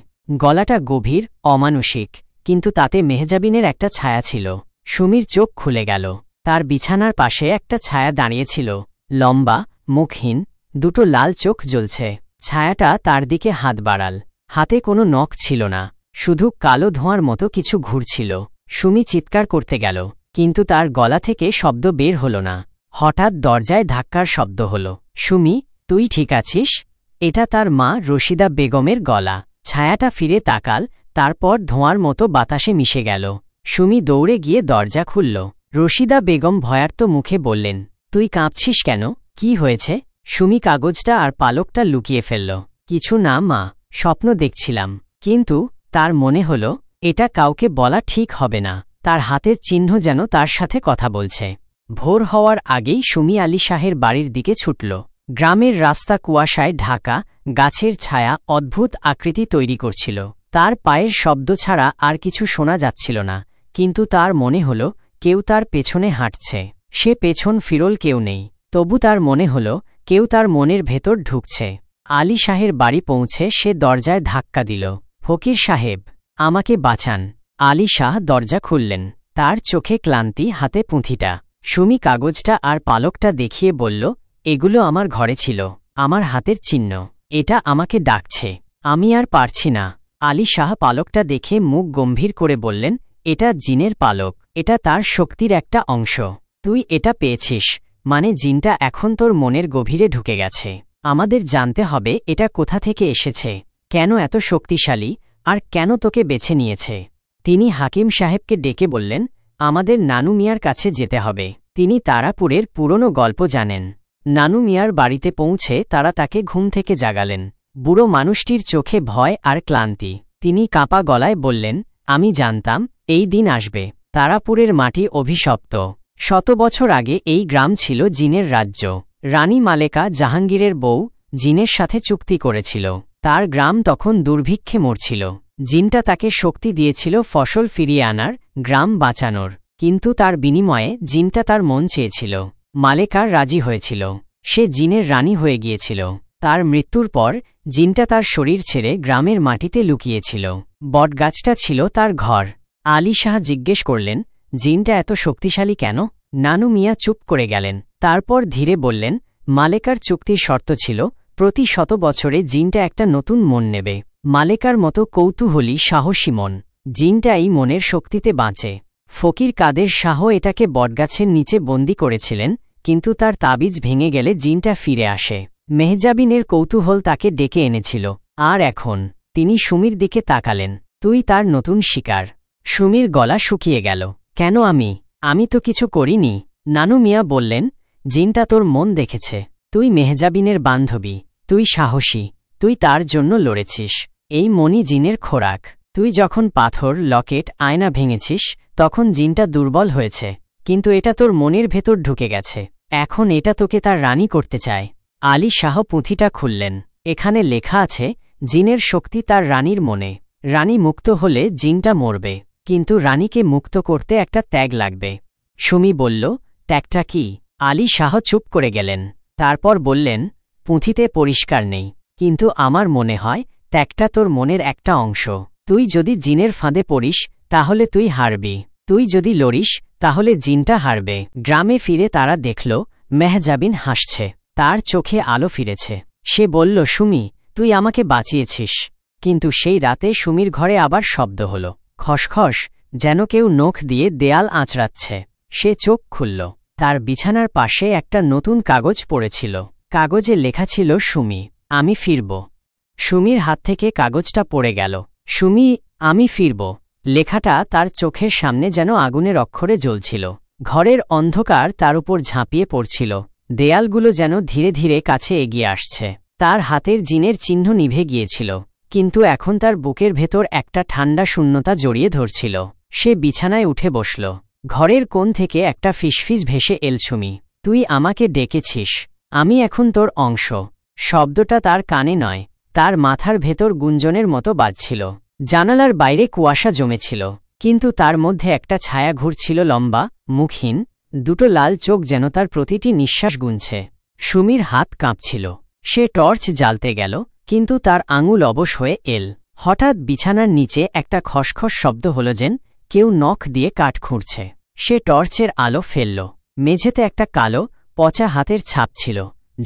গলাটা গভীর, অমানুষিক, কিন্তু তাতে মেহজাবিনের একটা ছায়া ছিল। সুমির চোখ খুলে গেল। তার বিছানার পাশে একটা ছায়া দাঁড়িয়েছিল, লম্বা, মুখহীন, দুটো লাল চোখ জ্বলছে। ছায়াটা তার দিকে হাত বাড়াল। হাতে কোনো নখ ছিল না, শুধু কালো ধোঁয়ার মতো কিছু ঘুরছিল। সুমি চিৎকার করতে গেল, কিন্তু তার গলা থেকে শব্দ বের হল না। হঠাৎ দরজায় ধাক্কার শব্দ হল। সুমি, তুই ঠিক আছিস? এটা তার মা রশিদা বেগমের গলা। ছায়াটা ফিরে তাকাল, তারপর ধোঁয়ার মতো বাতাসে মিশে গেল। সুমি দৌড়ে গিয়ে দরজা খুলল। রশিদা বেগম ভয়ার্ত মুখে বললেন, তুই কাঁপছিস কেন? কি হয়েছে? সুমি কাগজটা আর পালকটা লুকিয়ে ফেলল। কিছু না মা, স্বপ্ন দেখছিলাম। কিন্তু তার মনে হল এটা কাউকে বলা ঠিক হবে না। তার হাতের চিহ্ন যেন তার সাথে কথা বলছে। ভোর হওয়ার আগেই সুমি আলী শাহের বাড়ির দিকে ছুটল। গ্রামের রাস্তা কুয়াশায় ঢাকা, গাছের ছায়া অদ্ভুত আকৃতি তৈরি করছিল। তার পায়ের শব্দ ছাড়া আর কিছু শোনা যাচ্ছিল না, কিন্তু তার মনে হল কেউ তার পেছনে হাঁটছে। সে পেছন ফিরল, কেউ নেই। তবু তার মনে হল কেউ তার মনের ভেতর ঢুকছে। আলী শাহের বাড়ি পৌঁছে সে দরজায় ধাক্কা দিল। ফকির সাহেব, আমাকে বাঁচান। আলী শাহ দরজা খুললেন। তার চোখে ক্লান্তি, হাতে পুঁথিটা। সুমি কাগজটা আর পালকটা দেখিয়ে বলল, এগুলো আমার ঘরে ছিল, আমার হাতের চিহ্ন। এটা আমাকে ডাকছে। আমি আর পারছি না। আলী শাহ পালকটা দেখে মুখ গম্ভীর করে বললেন, এটা জিনের পালক। এটা তার শক্তির একটা অংশ। তুই এটা পেয়েছিস, মানে জিনটা এখন তোর মনের গভীরে ঢুকে গেছে। আমাদের জানতে হবে এটা কোথা থেকে এসেছে, কেন এত শক্তিশালী, আর কেন তোকে বেছে নিয়েছে। তিনি হাকিম সাহেবকে ডেকে বললেন, আমাদের নানু মিয়ার কাছে যেতে হবে। তিনি তারাপুরের পুরনো গল্প জানেন। নানু মিয়ার বাড়িতে পৌঁছে তারা তাকে ঘুম থেকে জাগালেন। বুড়ো মানুষটির চোখে ভয় আর ক্লান্তি। তিনি কাঁপা গলায় বললেন, আমি জানতাম এই দিন আসবে। তারাপুরের মাটি অভিশপ্ত। 100 বছর আগে এই গ্রাম ছিল জিনের রাজ্য। রানী মালেকা জাহাঙ্গীরের বউ জিনের সাথে চুক্তি করেছিল। তার গ্রাম তখন দুর্ভিক্ষে মরছিল। জিনটা তাকে শক্তি দিয়েছিল ফসল ফিরিয়ে আনার, গ্রাম বাঁচানোর। কিন্তু তার বিনিময়ে জিনটা তার মন চেয়েছিল। মালেকার রাজি হয়েছিল। সে জিনের রানী হয়ে গিয়েছিল। তার মৃত্যুর পর জিনটা তার শরীর ছেড়ে গ্রামের মাটিতে লুকিয়েছিল। বটগাছটা ছিল তার ঘর। আলী শাহ জিজ্ঞেস করলেন, জিনটা এত শক্তিশালী কেন? নানু মিয়া চুপ করে গেলেন। তারপর ধীরে বললেন, মালেকার চুক্তির শর্ত ছিল প্রতি 100 বছরে জিনটা একটা নতুন মন নেবে। মালেকার মতো কৌতূহলী, সাহসী মন। জিনটা এই মনের শক্তিতে বাঁচে। ফকির কাদের শাহ এটাকে বটগাছের নিচে বন্দী করেছিলেন, কিন্তু তার তাবিজ ভেঙে গেলে জিনটা ফিরে আসে। মেহজাবিনের কৌতূহল তাকে ডেকে এনেছিল। আর এখন তিনি সুমির দিকে তাকালেন। তুই তার নতুন শিকার। সুমির গলা শুকিয়ে গেল। কেন আমি তো কিছু করিনি। নানু মিয়া বললেন, জিনটা তোর মন দেখেছে। তুই মেহজাবিনের বান্ধবী, তুই সাহসী, তুই তার জন্য লড়েছিস। এই মনই জিনের খোরাক। তুই যখন পাথর, লকেট, আয়না ভেঙেছিস তখন জিনটা দুর্বল হয়েছে, কিন্তু এটা তোর মনের ভেতর ঢুকে গেছে। এখন এটা তোকে তার রানী করতে চায়। আলী শাহ পুঁথিটা খুললেন। এখানে লেখা আছে, জিনের শক্তি তার রানীর মনে। রানী মুক্ত হলে জিনটা মরবে, কিন্তু রানীকে মুক্ত করতে একটা ত্যাগ লাগবে। সুমি বলল, ত্যাগটা কি? আলী শাহ চুপ করে গেলেন। তারপর বললেন, পুঁথিতে পরিষ্কার নেই, কিন্তু আমার মনে হয় ত্যাগটা তোর মনের একটা অংশ। তুই যদি জিনের ফাঁদে পড়িস তাহলে তুই হারবি, তুই যদি লড়িস তাহলে জিনটা হারবে। গ্রামে ফিরে তারা দেখল মেহজাবিন হাসছে, তার চোখে আলো ফিরেছে। সে বলল, সুমি, তুই আমাকে বাঁচিয়েছিস। কিন্তু সেই রাতে সুমির ঘরে আবার শব্দ হল, খসখস, যেন কেউ নখ দিয়ে দেয়াল আঁচড়াচ্ছে। সে চোখ খুলল। তার বিছানার পাশে একটা নতুন কাগজ পড়েছিল। কাগজে লেখা ছিল, সুমি, আমি ফিরব। সুমির হাত থেকে কাগজটা পড়ে গেল। সুমি, আমি ফিরব। লেখাটা তার চোখের সামনে যেন আগুনের অক্ষরে জ্বলছিল। ঘরের অন্ধকার তার উপর ঝাঁপিয়ে পড়ছিল। দেয়ালগুলো যেন ধীরে ধীরে কাছে এগিয়ে আসছে। তার হাতের জিনের চিহ্ন নিভে গিয়েছিল, কিন্তু এখন তার বুকের ভেতর একটা ঠান্ডা শূন্যতা জড়িয়ে ধরছিল। সে বিছানায় উঠে বসল। ঘরের কোণ থেকে একটা ফিসফিস ভেসে এল, সুমি, তুই আমাকে ডেকেছিস, আমি এখন তোর অংশ। শব্দটা তার কানে নয়, তার মাথার ভেতর গুঞ্জনের মতো বাজছিল। জানালার বাইরে কুয়াশা জমেছিল, কিন্তু তার মধ্যে একটা ছায়া ঘুরছিল, লম্বা, মুখহীন, দুটো লাল চোখ যেন তার প্রতিটি নিঃশ্বাস গুনছে। সুমির হাত কাঁপছিল। সে টর্চ জ্বালতে গেল, কিন্তু তার আঙুল অবশ হয়ে এল। হঠাৎ বিছানার নিচে একটা খসখস শব্দ হল, যেন কেউ নখ দিয়ে কাঠ খুঁড়ছে। সে টর্চের আলো ফেলল। মেঝেতে একটা কালো, পচা হাতের ছাপ ছিল,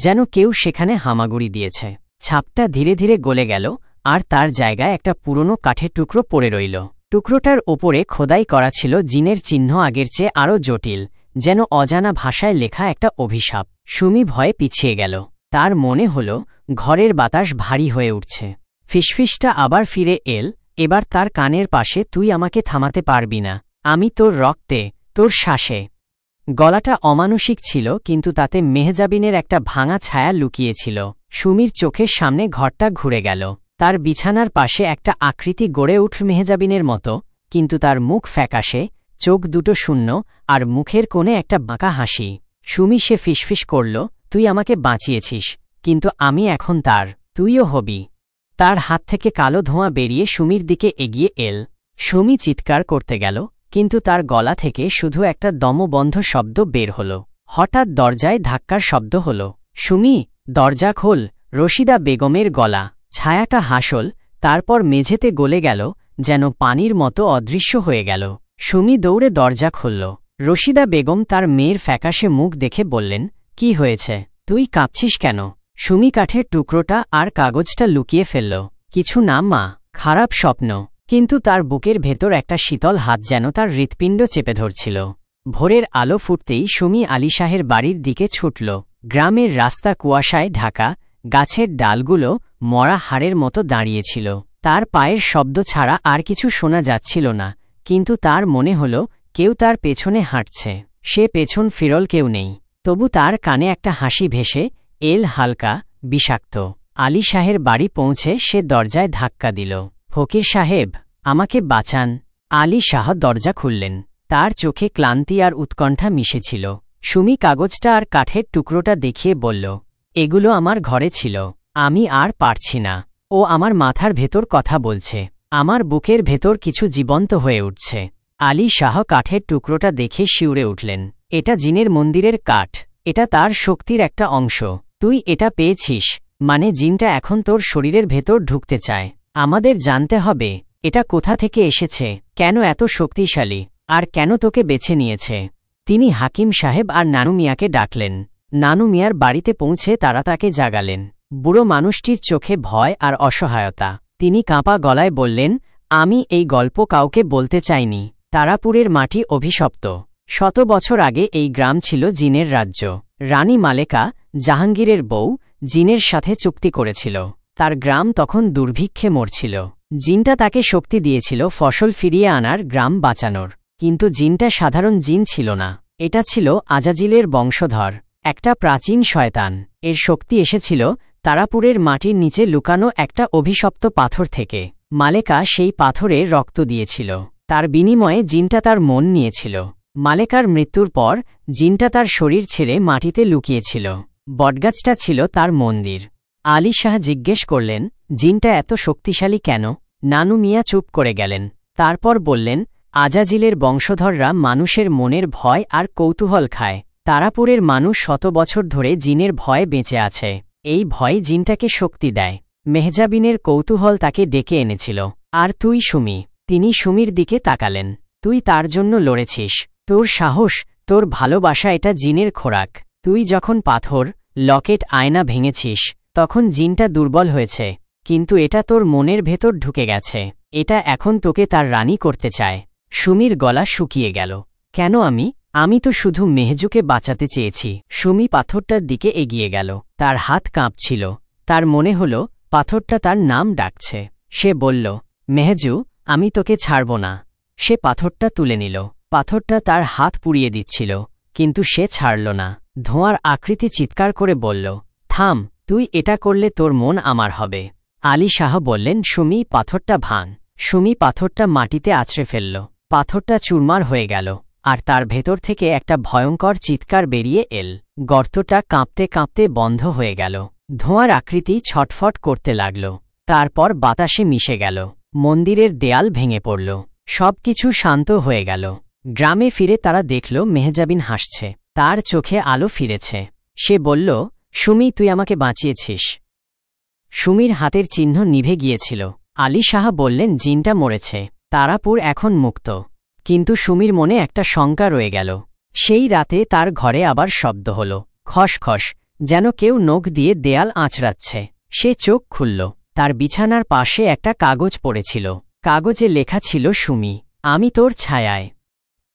যেন কেউ সেখানে হামাগুড়ি দিয়েছে। ছাপটা ধীরে ধীরে গলে গেল, আর তার জায়গায় একটা পুরনো কাঠের টুকরো পড়ে রইল। টুকরোটার ওপরে খোদাই করা ছিল জিনের চিহ্ন, আগের চেয়ে আরও জটিল, যেন অজানা ভাষায় লেখা একটা অভিশাপ। সুমি ভয়ে পিছিয়ে গেল। তার মনে হল ঘরের বাতাস ভারী হয়ে উঠছে। ফিসফিসটা আবার ফিরে এল, এবার তার কানের পাশে, তুই আমাকে থামাতে পারবি না, আমি তোর রক্তে, তোর শ্বাসে। গলাটা অমানুষিক ছিল, কিন্তু তাতে মেহজাবিনের একটা ভাঙা ছায়া লুকিয়েছিল। সুমির চোখের সামনে ঘরটা ঘুরে গেল। তার বিছানার পাশে একটা আকৃতি গড়ে উঠল মেহজাবিনের মতো, কিন্তু তার মুখ ফ্যাকাশে, চোখ দুটো শূন্য, আর মুখের কোণে একটা বাঁকা হাসি। সুমি, সে ফিসফিস করল, তুই আমাকে বাঁচিয়েছিস, কিন্তু আমি এখন তার, তুইও হবি। তার হাত থেকে কালো ধোঁয়া বেরিয়ে সুমির দিকে এগিয়ে এল। সুমি চিৎকার করতে গেল, কিন্তু তার গলা থেকে শুধু একটা দমবন্ধ শব্দ বের হল। হঠাৎ দরজায় ধাক্কার শব্দ হল। সুমি, দরজা খোল। রশিদা বেগমের গলা। ছায়াটা হাসল, তারপর মেঝেতে গলে গেল, যেন পানির মতো অদৃশ্য হয়ে গেল। সুমি দৌড়ে দরজা খুলল। রশিদা বেগম তার মেয়ের ফ্যাকাশে মুখ দেখে বললেন, কি হয়েছে? তুই কাঁপছিস কেন? সুমি কাঠের টুকরোটা আর কাগজটা লুকিয়ে ফেলল। কিছু না মা, খারাপ স্বপ্ন। কিন্তু তার বুকের ভেতর একটা শীতল হাত যেন তার হৃৎপিণ্ড চেপে ধরছিল। ভোরের আলো ফুটতেই সুমি আলী শাহের বাড়ির দিকে ছুটল। গ্রামের রাস্তা কুয়াশায় ঢাকা, গাছের ডালগুলো মরা হাড়ের মতো দাঁড়িয়েছিল। তার পায়ের শব্দ ছাড়া আর কিছু শোনা যাচ্ছিল না, কিন্তু তার মনে হল কেউ তার পেছনে হাঁটছে। সে পেছন ফিরল, কেউ নেই। তবু তার কানে একটা হাসি ভেসে এল, হালকা, বিষাক্ত। আলী শাহের বাড়ি পৌঁছে সে দরজায় ধাক্কা দিল। ফকির সাহেব, আমাকে বাঁচান। আলী শাহ দরজা খুললেন। তার চোখে ক্লান্তি আর উৎকণ্ঠা মিশেছিল। সুমি কাগজটা আর কাঠের টুকরোটা দেখিয়ে বলল, এগুলো আমার ঘরে ছিল, আমি আর পারছি না। ও আমার মাথার ভেতর কথা বলছে, আমার বুকের ভেতর কিছু জীবন্ত হয়ে উঠছে। আলী শাহ কাঠের টুকরোটা দেখে শিউরে উঠলেন। এটা জিনের মন্দিরের কাঠ, এটা তার শক্তির একটা অংশ। তুই এটা পেয়েছিস, মানে জিনটা এখন তোর শরীরের ভেতর ঢুকতে চায়। আমাদের জানতে হবে এটা কোথা থেকে এসেছে, কেন এত শক্তিশালী, আর কেন তোকে বেছে নিয়েছে। তিনি হাকিম সাহেব আর নানু মিয়াকে ডাকলেন। নানু মিয়ার বাড়িতে পৌঁছে তারা তাকে জাগালেন। বুড়ো মানুষটির চোখে ভয় আর অসহায়তা। তিনি কাঁপা গলায় বললেন, আমি এই গল্প কাউকে বলতে চাইনি। তারাপুরের মাটি অভিশপ্ত। 100 বছর আগে এই গ্রাম ছিল জিনের রাজ্য। রানী মালেকা, জাহাঙ্গীরের বউ, জিনের সাথে চুক্তি করেছিল। তার গ্রাম তখন দুর্ভিক্ষে মরছিল। জিনটা তাকে শক্তি দিয়েছিল ফসল ফিরিয়ে আনার, গ্রাম বাঁচানোর। কিন্তু জিনটা সাধারণ জিন ছিল না, এটা ছিল আজাজিলের বংশধর, একটা প্রাচীন শয়তান। এর শক্তি এসেছিল তারাপুরের মাটির নিচে লুকানো একটা অভিশপ্ত পাথর থেকে। মালেকা সেই পাথরে রক্ত দিয়েছিল, তার বিনিময়ে জিনটা তার মন নিয়েছিল। মালেকার মৃত্যুর পর জিনটা তার শরীর ছেড়ে মাটিতে লুকিয়েছিল। বটগাছটা ছিল তার মন্দির। আলী শাহ জিজ্ঞেস করলেন, জিনটা এত শক্তিশালী কেন? নানু মিয়া চুপ করে গেলেন। তারপর বললেন, আজাজিলের বংশধররা মানুষের মনের ভয় আর কৌতূহল খায়। তারাপুরের মানুষ শত বছর ধরে জিনের ভয়ে বেঁচে আছে। এই ভয় জিনটাকে শক্তি দেয়। মেহজাবিনের কৌতূহল তাকে ডেকে এনেছিল। আর তুই সুমি। তিনি সুমির দিকে তাকালেন। তুই তার জন্য লড়েছিস। তোর সাহস, তোর ভালোবাসা, এটা জিনের খোরাক। তুই যখন পাথর, লকেট, আয়না ভেঙেছিস, তখন জিনটা দুর্বল হয়েছে। কিন্তু এটা তোর মনের ভেতর ঢুকে গেছে। এটা এখন তোকে তার রানী করতে চায়। সুমির গলা শুকিয়ে গেল। কেন আমি তো শুধু মেহজুকে বাঁচাতে চেয়েছি। সুমি পাথরটার দিকে এগিয়ে গেল। তার হাত কাঁপছিল। তার মনে হল পাথরটা তার নাম ডাকছে। সে বলল, মেহজু, আমি তোকে ছাড়ব না। সে পাথরটা তুলে নিল। পাথরটা তার হাত পুড়িয়ে দিচ্ছিল, কিন্তু সে ছাড়ল না। ধোঁয়ার আকৃতি চিৎকার করে বলল, থাম, তুই এটা করলে তোর মন আমার হবে। আলী শাহ বললেন, সুমি, পাথরটা ভাঙ। সুমি পাথরটা মাটিতে আছড়ে ফেলল। পাথরটা চুরমার হয়ে গেল, আর তার ভেতর থেকে একটা ভয়ঙ্কর চিৎকার বেরিয়ে এল। গর্তটা কাঁপতে কাঁপতে বন্ধ হয়ে গেল। ধোঁয়ার আকৃতি ছটফট করতে লাগল। তারপর বাতাসে মিশে গেল। মন্দিরের দেয়াল ভেঙে পড়ল। সবকিছু শান্ত হয়ে গেল। গ্রামে ফিরে তারা দেখল মেহজাবিন হাসছে। তার চোখে আলো ফিরেছে। সে বলল, সুমি, তুই আমাকে বাঁচিয়েছিস। সুমির হাতের চিহ্ন নিভে গিয়েছিল। আলী শাহ বললেন, জিনটা মরেছে, তারাপুর এখন মুক্ত। কিন্তু সুমির মনে একটা শঙ্কা রয়ে গেল। সেই রাতে তার ঘরে আবার শব্দ হল, খসখস, যেন কেউ নখ দিয়ে দেয়াল আঁচড়াচ্ছে। সে চোখ খুলল। তার বিছানার পাশে একটা কাগজ পড়েছিল। কাগজে লেখা ছিল, সুমি, আমি তোর ছায়ায়।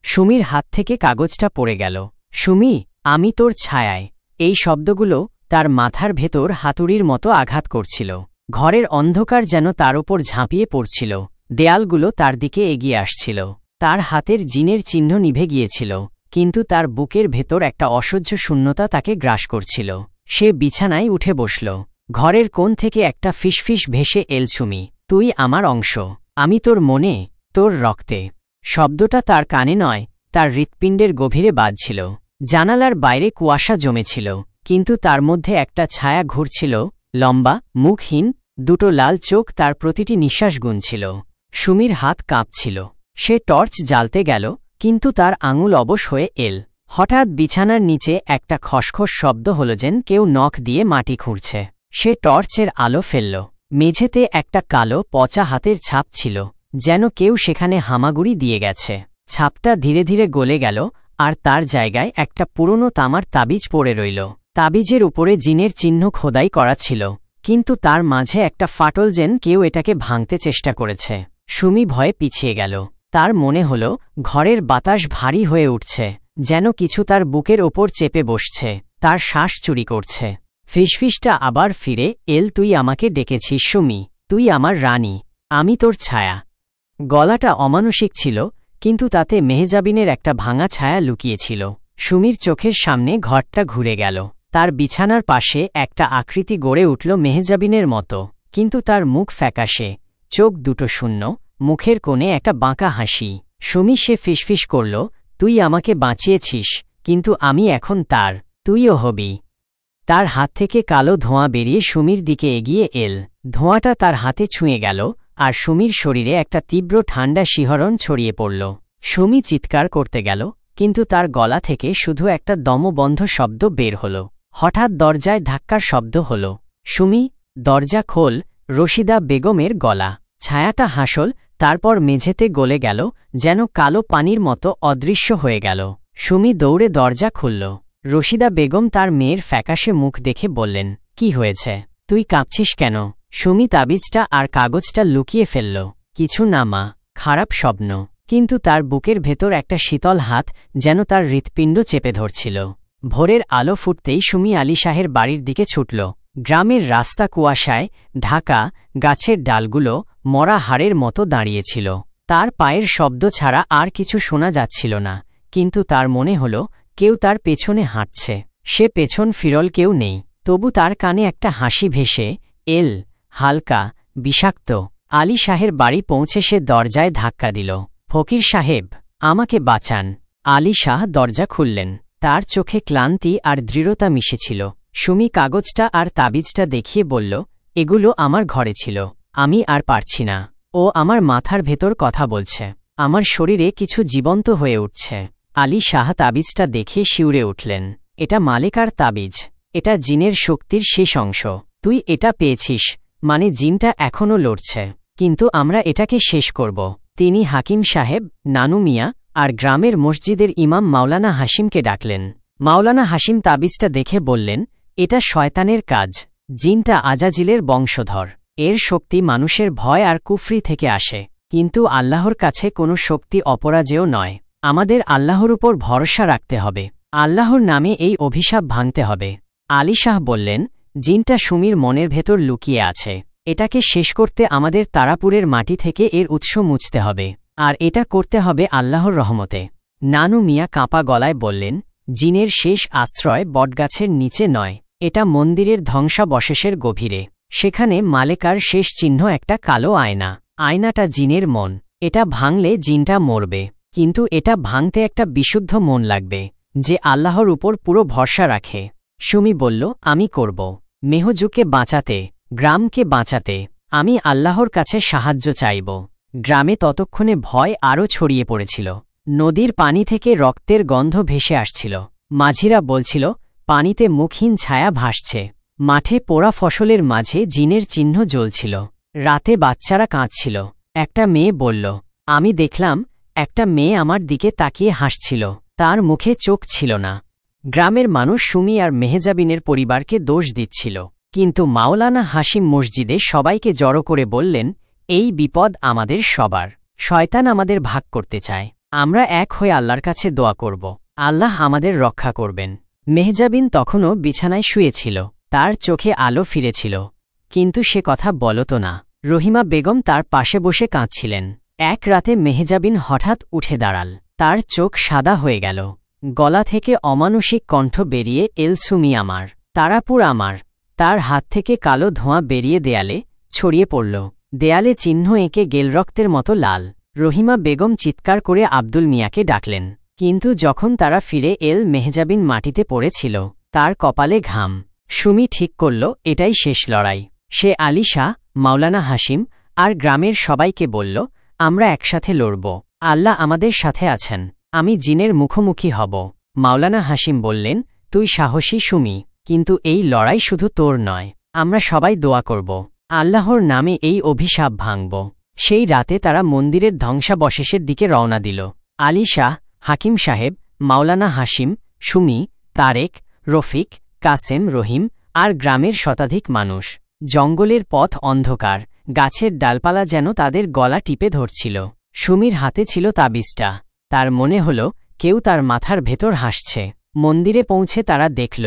সুমির হাত থেকে কাগজটা পড়ে গেল। সুমি, আমি তোর ছায়ায়। এই শব্দগুলো তার মাথার ভেতর হাতুড়ির মতো আঘাত করছিল। ঘরের অন্ধকার যেন তার ওপর ঝাঁপিয়ে পড়ছিল। দেয়ালগুলো তার দিকে এগিয়ে আসছিল। তার হাতের জিনের চিহ্ন নিভে গিয়েছিল, কিন্তু তার বুকের ভেতর একটা অসহ্য শূন্যতা তাকে গ্রাস করছিল। সে বিছানায় উঠে বসল। ঘরের কোণ থেকে একটা ফিসফিস ভেসে এল, সুমি, তুই আমার অংশ। আমি তোর মনে, তোর রক্তে। শব্দটা তার কানে নয়, তার হৃৎপিণ্ডের গভীরে বাজছিল। জানালার বাইরে কুয়াশা জমেছিল, কিন্তু তার মধ্যে একটা ছায়া ঘুরছিল, লম্বা, মুখহীন, দুটো লাল চোখ তার প্রতিটি নিঃশ্বাস গুনছিল। সুমির হাত কাঁপছিল। সে টর্চ জ্বালতে গেল, কিন্তু তার আঙুল অবশ হয়ে এল। হঠাৎ বিছানার নিচে একটা খসখস শব্দ হল, যেন কেউ নখ দিয়ে মাটি খুঁড়ছে। সে টর্চের আলো ফেলল। মেঝেতে একটা কালো, পচা হাতের ছাপ ছিল, যেন কেউ সেখানে হামাগুড়ি দিয়ে গেছে। ছাপটা ধীরে ধীরে গলে গেল, আর তার জায়গায় একটা পুরনো তামার তাবিজ পড়ে রইল। তাবিজের উপরে জিনের চিহ্ন খোদাই করা ছিল, কিন্তু তার মাঝে একটা ফাটল, যেন কেউ এটাকে ভাঙতে চেষ্টা করেছে। সুমি ভয়ে পিছিয়ে গেল। তার মনে হল ঘরের বাতাস ভারী হয়ে উঠছে, যেন কিছু তার বুকের ওপর চেপে বসছে, তার শ্বাস চুরি করছে। ফিসফিসটা আবার ফিরে এল, তুই আমাকে ডেকেছিস সুমি, তুই আমার রানী, আমি তোর ছায়া। গলাটা অমানুষিক ছিল, কিন্তু তাতে মেহজাবিনের একটা ভাঙা ছায়া লুকিয়েছিল। সুমির চোখের সামনে ঘরটা ঘুরে গেল। তার বিছানার পাশে একটা আকৃতি গড়ে উঠল মেহজাবিনের মতো, কিন্তু তার মুখ ফ্যাকাশে, চোখ দুটো শূন্য, মুখের কোণে একটা বাঁকা হাসি। সুমি, সে ফিসফিস করল, তুই আমাকে বাঁচিয়েছিস, কিন্তু আমি এখন তার, তুইও হবি। তার হাত থেকে কালো ধোঁয়া বেরিয়ে সুমির দিকে এগিয়ে এল। ধোঁয়াটা তার হাতে ছুঁয়ে গেল, আর সুমির শরীরে একটা তীব্র ঠান্ডা শিহরণ ছড়িয়ে পড়ল। সুমি চিৎকার করতে গেল, কিন্তু তার গলা থেকে শুধু একটা দমবন্ধ শব্দ বের হল। হঠাৎ দরজায় ধাক্কার শব্দ হল। সুমি, দরজা খোল। রশিদা বেগমের গলা। ছায়াটা হাসল, তারপর মেঝেতে গলে গেল, যেন কালো পানির মতো অদৃশ্য হয়ে গেল। সুমি দৌড়ে দরজা খুলল। রশিদা বেগম তার মেয়ের ফ্যাকাশে মুখ দেখে বললেন, কি হয়েছে? তুই কাঁপছিস কেন? সুমি তাবিজটা আর কাগজটা লুকিয়ে ফেলল। কিছু না মা, খারাপ স্বপ্ন। কিন্তু তার বুকের ভেতর একটা শীতল হাত যেন তার হৃৎপিণ্ড চেপে ধরছিল। ভোরের আলো ফুটতেই সুমি আলী শাহের বাড়ির দিকে ছুটল। গ্রামের রাস্তা কুয়াশায় ঢাকা, গাছের ডালগুলো মরা হাড়ের মতো দাঁড়িয়েছিল। তার পায়ের শব্দ ছাড়া আর কিছু শোনা যাচ্ছিল না, কিন্তু তার মনে হল কেউ তার পেছনে হাঁটছে। সে পেছন ফিরল, কেউ নেই। তবু তার কানে একটা হাসি ভেসে এল, হালকা, বিষাক্ত। আলী শাহের বাড়ি পৌঁছে সে দরজায় ধাক্কা দিল। ফকির সাহেব, আমাকে বাঁচান। আলী শাহ দরজা খুললেন। তার চোখে ক্লান্তি আর দৃঢ়তা মিশেছিল। সুমি কাগজটা আর তাবিজটা দেখিয়ে বলল, এগুলো আমার ঘরে ছিল, আমি আর পারছি না। ও আমার মাথার ভেতর কথা বলছে, আমার শরীরে কিছু জীবন্ত হয়ে উঠছে। আলী শাহ তাবিজটা দেখে শিউরে উঠলেন। এটা মালেকার তাবিজ, এটা জিনের শক্তির শেষ অংশ। তুই এটা পেয়েছিস, মানে জিনটা এখনও লড়ছে, কিন্তু আমরা এটাকে শেষ করব। তিনি হাকিম সাহেব, নানু মিয়া আর গ্রামের মসজিদের ইমাম মাওলানা হাসিমকে ডাকলেন। মাওলানা হাসিম তাবিজটা দেখে বললেন, এটা শয়তানের কাজ। জিনটা আজাজিলের বংশধর। এর শক্তি মানুষের ভয় আর কুফরি থেকে আসে, কিন্তু আল্লাহর কাছে কোনো শক্তি অপরাজেয় নয়। আমাদের আল্লাহর উপর ভরসা রাখতে হবে, আল্লাহর নামে এই অভিশাপ ভাঙতে হবে। আলী শাহ বললেন, জিনটা সুমির মনের ভেতর লুকিয়ে আছে, এটাকে শেষ করতে আমাদের তারাপুরের মাটি থেকে এর উৎস মুছতে হবে, আর এটা করতে হবে আল্লাহর রহমতে। নানু মিয়া কাঁপা গলায় বললেন, জিনের শেষ আশ্রয় বটগাছের নিচে নয়, এটা মন্দিরের ধ্বংসাবশেষের গভীরে। সেখানে মালেকার শেষ চিহ্ন একটা কালো আয়না। আয়নাটা জিনের মন, এটা ভাঙলে জিনটা মরবে, কিন্তু এটা ভাঙতে একটা বিশুদ্ধ মন লাগবে, যে আল্লাহর উপর পুরো ভরসা রাখে। সুমি বলল, আমি করব। মেহজুকে বাঁচাতে, গ্রামকে বাঁচাতে আমি আল্লাহর কাছে সাহায্য চাইব। গ্রামে ততক্ষণে ভয় আরও ছড়িয়ে পড়েছিল। নদীর পানি থেকে রক্তের গন্ধ ভেসে আসছিল। মাঝিরা বলছিল, পানিতে মুখহীন ছায়া ভাসছে। মাঠে পোড়া ফসলের মাঝে জিনের চিহ্ন জ্বলছিল। রাতে বাচ্চারা কাঁদছিল। একটা মেয়ে বলল, আমি দেখলাম একটা মেয়ে আমার দিকে তাকিয়ে হাসছিল, তার মুখে চোখ ছিল না। গ্রামের মানুষ সুমি আর মেহজাবিনের পরিবারকে দোষ দিচ্ছিল, কিন্তু মাওলানা হাসিম মসজিদে সবাইকে জড়ো করে বললেন, এই বিপদ আমাদের সবার। শয়তান আমাদের ভাগ করতে চায়, আমরা এক হয়ে আল্লাহর কাছে দোয়া করব, আল্লাহ আমাদের রক্ষা করবেন। মেহজাবিন তখনও বিছানায় শুয়েছিল, তার চোখে আলো ফিরেছিল, কিন্তু সে কথা বলত না। রহিমা বেগম তার পাশে বসে কাঁদছিলেন। এক রাতে মেহজাবিন হঠাৎ উঠে দাঁড়াল, তার চোখ সাদা হয়ে গেল। গলা থেকে অমানুষিক কণ্ঠ বেরিয়ে এল, সুমি আমার, তারাপুর আমার। তার হাত থেকে কালো ধোঁয়া বেরিয়ে দেয়ালে ছড়িয়ে পড়ল। দেয়ালে চিহ্ন এঁকে গেল রক্তের মতো লাল। রহিমা বেগম চিৎকার করে আব্দুল মিয়াকে ডাকলেন, কিন্তু যখন তারা ফিরে এল, মেহজাবিন মাটিতে পড়েছিল, তার কপালে ঘাম। সুমি ঠিক করল, এটাই শেষ লড়াই। সে আলী শাহ, মাওলানা হাসিম আর গ্রামের সবাইকে বলল, আমরা একসাথে লড়ব, আল্লাহ আমাদের সাথে আছেন, আমি জিনের মুখোমুখি হব। মাওলানা হাসিম বললেন, তুই সাহসী সুমি, কিন্তু এই লড়াই শুধু তোর নয়, আমরা সবাই দোয়া করব, আল্লাহর নামে এই অভিশাপ ভাঙব। সেই রাতে তারা মন্দিরের ধ্বংসাবশেষের দিকে রওনা দিল। আলী শাহ, হাকিম সাহেব, মাওলানা হাসিম, সুমি, তারেক, রফিক, কাসেম, রহিম আর গ্রামের শতাধিক মানুষ। জঙ্গলের পথ অন্ধকার, গাছের ডালপালা যেন তাদের গলা টিপে ধরছিল। সুমির হাতে ছিল তাবিজটা। তার মনে হল কেউ তার মাথার ভেতর হাসছে। মন্দিরে পৌঁছে তারা দেখল,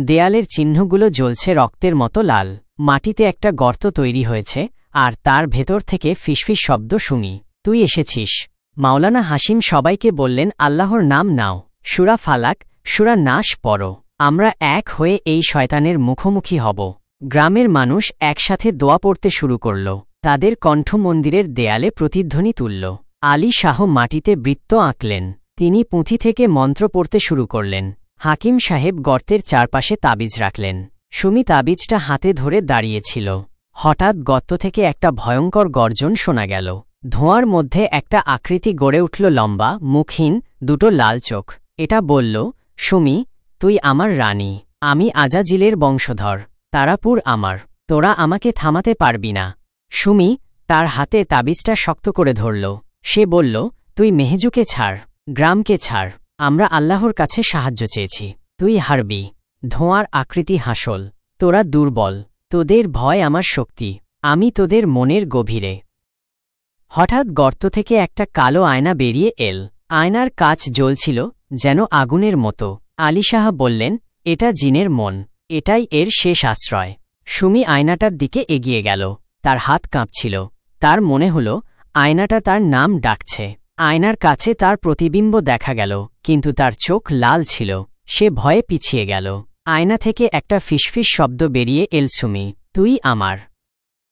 দেয়ালের চিহ্নগুলো জ্বলছে রক্তের মতো লাল। মাটিতে একটা গর্ত তৈরি হয়েছে, আর তার ভেতর থেকে ফিসফিস শব্দ শুনি, তুই এসেছিস। মাওলানা হাসিম সবাইকে বললেন, আল্লাহর নাম নাও, সূরা ফালাক, সূরা নাস পড়ো, আমরা এক হয়ে এই শয়তানের মুখোমুখি হব। গ্রামের মানুষ একসাথে দোয়া পড়তে শুরু করল। তাদের কণ্ঠ মন্দিরের দেয়ালে প্রতিধ্বনি তুলল। আলী শাহ মাটিতে বৃত্ত আঁকলেন। তিনি পুঁথি থেকে মন্ত্র পড়তে শুরু করলেন। হাকিম সাহেব গর্তের চারপাশে তাবিজ রাখলেন। সুমি তাবিজটা হাতে ধরে দাঁড়িয়েছিল। হঠাৎ গর্ত থেকে একটা ভয়ঙ্কর গর্জন শোনা গেল। ধোঁয়ার মধ্যে একটা আকৃতি গড়ে উঠল, লম্বা, মুখহীন, দুটো লাল চোখ। এটা বলল, সুমি, তুই আমার রানী, আমি আজাজিলের বংশধর, তারাপুর আমার, তোরা আমাকে থামাতে পারবি না। সুমি তার হাতে তাবিজটা শক্ত করে ধরল। সে বলল, তুই মেহজুকে ছাড়, গ্রামকে ছাড়, আমরা আল্লাহর কাছে সাহায্য চেয়েছি, তুই হারবি। ধোঁয়ার আকৃতি হাসল, তোরা দুর্বল, তোদের ভয় আমার শক্তি, আমি তোদের মনের গভীরে। হঠাৎ গর্ত থেকে একটা কালো আয়না বেরিয়ে এল। আয়নার কাচ জ্বলছিল যেন আগুনের মতো। আলী শাহ বললেন, এটা জিনের মন, এটাই এর শেষ আশ্রয়। সুমি আয়নাটার দিকে এগিয়ে গেল। তার হাত কাঁপছিল। তার মনে হল আয়নাটা তার নাম ডাকছে। আয়নার কাছে তার প্রতিবিম্ব দেখা গেল, কিন্তু তার চোখ লাল ছিল। সে ভয়ে পিছিয়ে গেল। আয়না থেকে একটা ফিসফিস শব্দ বেরিয়ে এল, সুমি, তুই আমার।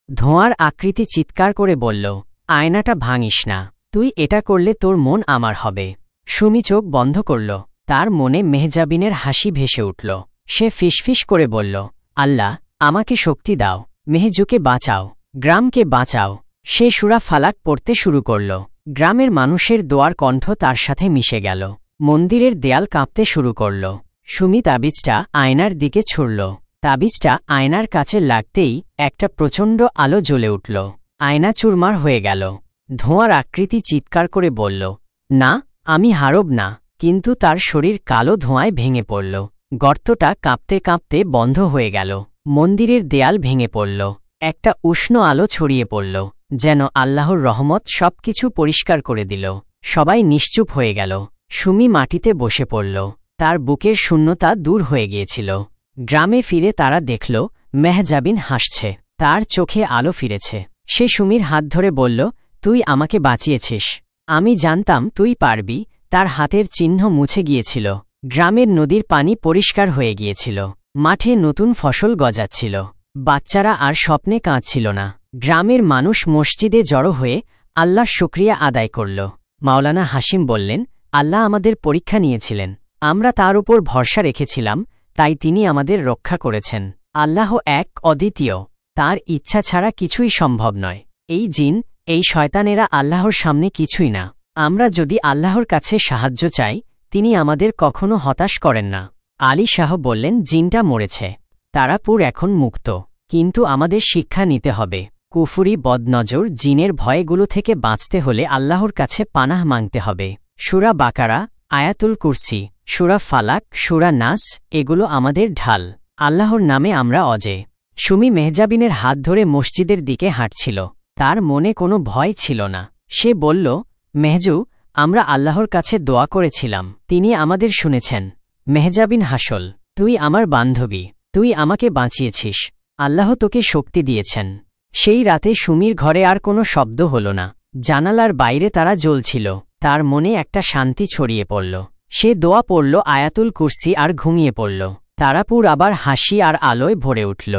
ধোঁয়ার আকৃতি চিৎকার করে বলল, আয়নাটা ভাঙিস না। তুই এটা করলে তোর মন আমার হবে। সুমি চোখ বন্ধ করল। তার মনে মেহজাবিনের হাসি ভেসে উঠল। সে ফিসফিস করে বলল, আল্লাহ, আমাকে শক্তি দাও, মেহজুকে বাঁচাও, গ্রামকে বাঁচাও। সে সূরা ফালাক পড়তে শুরু করল। গ্রামের মানুষের দোয়ার কণ্ঠ তার সাথে মিশে গেল। মন্দিরের দেয়াল কাঁপতে শুরু করল। সুমি তাবিজটা আয়নার দিকে ছুড়ল। তাবিজটা আয়নার কাছে লাগতেই একটা প্রচণ্ড আলো জ্বলে উঠল। আয়না চুরমার হয়ে গেল। ধোঁয়ার আকৃতি চিৎকার করে বলল, না, আমি হারব না। কিন্তু তার শরীর কালো ধোঁয়ায় ভেঙে পড়ল। গর্তটা কাঁপতে কাঁপতে বন্ধ হয়ে গেল। মন্দিরের দেয়াল ভেঙে পড়ল। একটা উষ্ণ আলো ছড়িয়ে পড়ল, যেন আল্লাহর রহমত সবকিছু পরিষ্কার করে দিল। সবাই নিশ্চুপ হয়ে গেল। সুমি মাটিতে বসে পড়ল। তার বুকের শূন্যতা দূর হয়ে গিয়েছিল। গ্রামে ফিরে তারা দেখল মেহজাবিন হাসছে। তার চোখে আলো ফিরেছে। সে সুমির হাত ধরে বলল, তুই আমাকে বাঁচিয়েছিস। আমি জানতাম তুই পারবি। তার হাতের চিহ্ন মুছে গিয়েছিল। গ্রামের নদীর পানি পরিষ্কার হয়ে গিয়েছিল। মাঠে নতুন ফসল গজাচ্ছিল। বাচ্চারা আর স্বপ্নে কাঁদছিল না। গ্রামের মানুষ মসজিদে জড়ো হয়ে আল্লাহর শুকরিয়া আদায় করল। মাওলানা হাশিম বললেন, আল্লাহ আমাদের পরীক্ষা নিয়েছিলেন। আমরা তার উপর ভরসা রেখেছিলাম, তাই তিনি আমাদের রক্ষা করেছেন। আল্লাহ এক, অদ্বিতীয়। তার ইচ্ছা ছাড়া কিছুই সম্ভব নয়। এই জিন, এই শয়তানেরা আল্লাহর সামনে কিছুই না। আমরা যদি আল্লাহর কাছে সাহায্য চাই, তিনি আমাদের কখনো হতাশ করেন না। আলী শাহ বললেন, জিনটা মরেছে। তারাপুর এখন মুক্ত। কিন্তু আমাদের শিক্ষা নিতে হবে। কুফুরি, বদনজর, জিনের ভয়গুলো থেকে বাঁচতে হলে আল্লাহর কাছে পানাহ মাংতে হবে। সূরা বাকারা, আয়াতুল কুরসি, সূরা ফালাক, সূরা নাস, এগুলো আমাদের ঢাল। আল্লাহর নামে আমরা অজেয়। সুমি মেহজাবিনের হাত ধরে মসজিদের দিকে হাঁটছিল। তার মনে কোনো ভয় ছিল না। সে বলল, মেহজু, আমরা আল্লাহর কাছে দোয়া করেছিলাম, তিনি আমাদের শুনেছেন। মেহজাবিন হাসল, তুই আমার বান্ধবী। তুই আমাকে বাঁচিয়েছিস। আল্লাহ তোকে শক্তি দিয়েছেন। সেই রাতে সুমির ঘরে আর কোনো শব্দ হল না। জানালার বাইরে তারা জ্বলছিল। তার মনে একটা শান্তি ছড়িয়ে পড়ল। সে দোয়া পড়ল, আয়াতুল কুরসি, আর ঘুমিয়ে পড়ল। তারাপুর আবার হাসি আর আলোয় ভরে উঠল।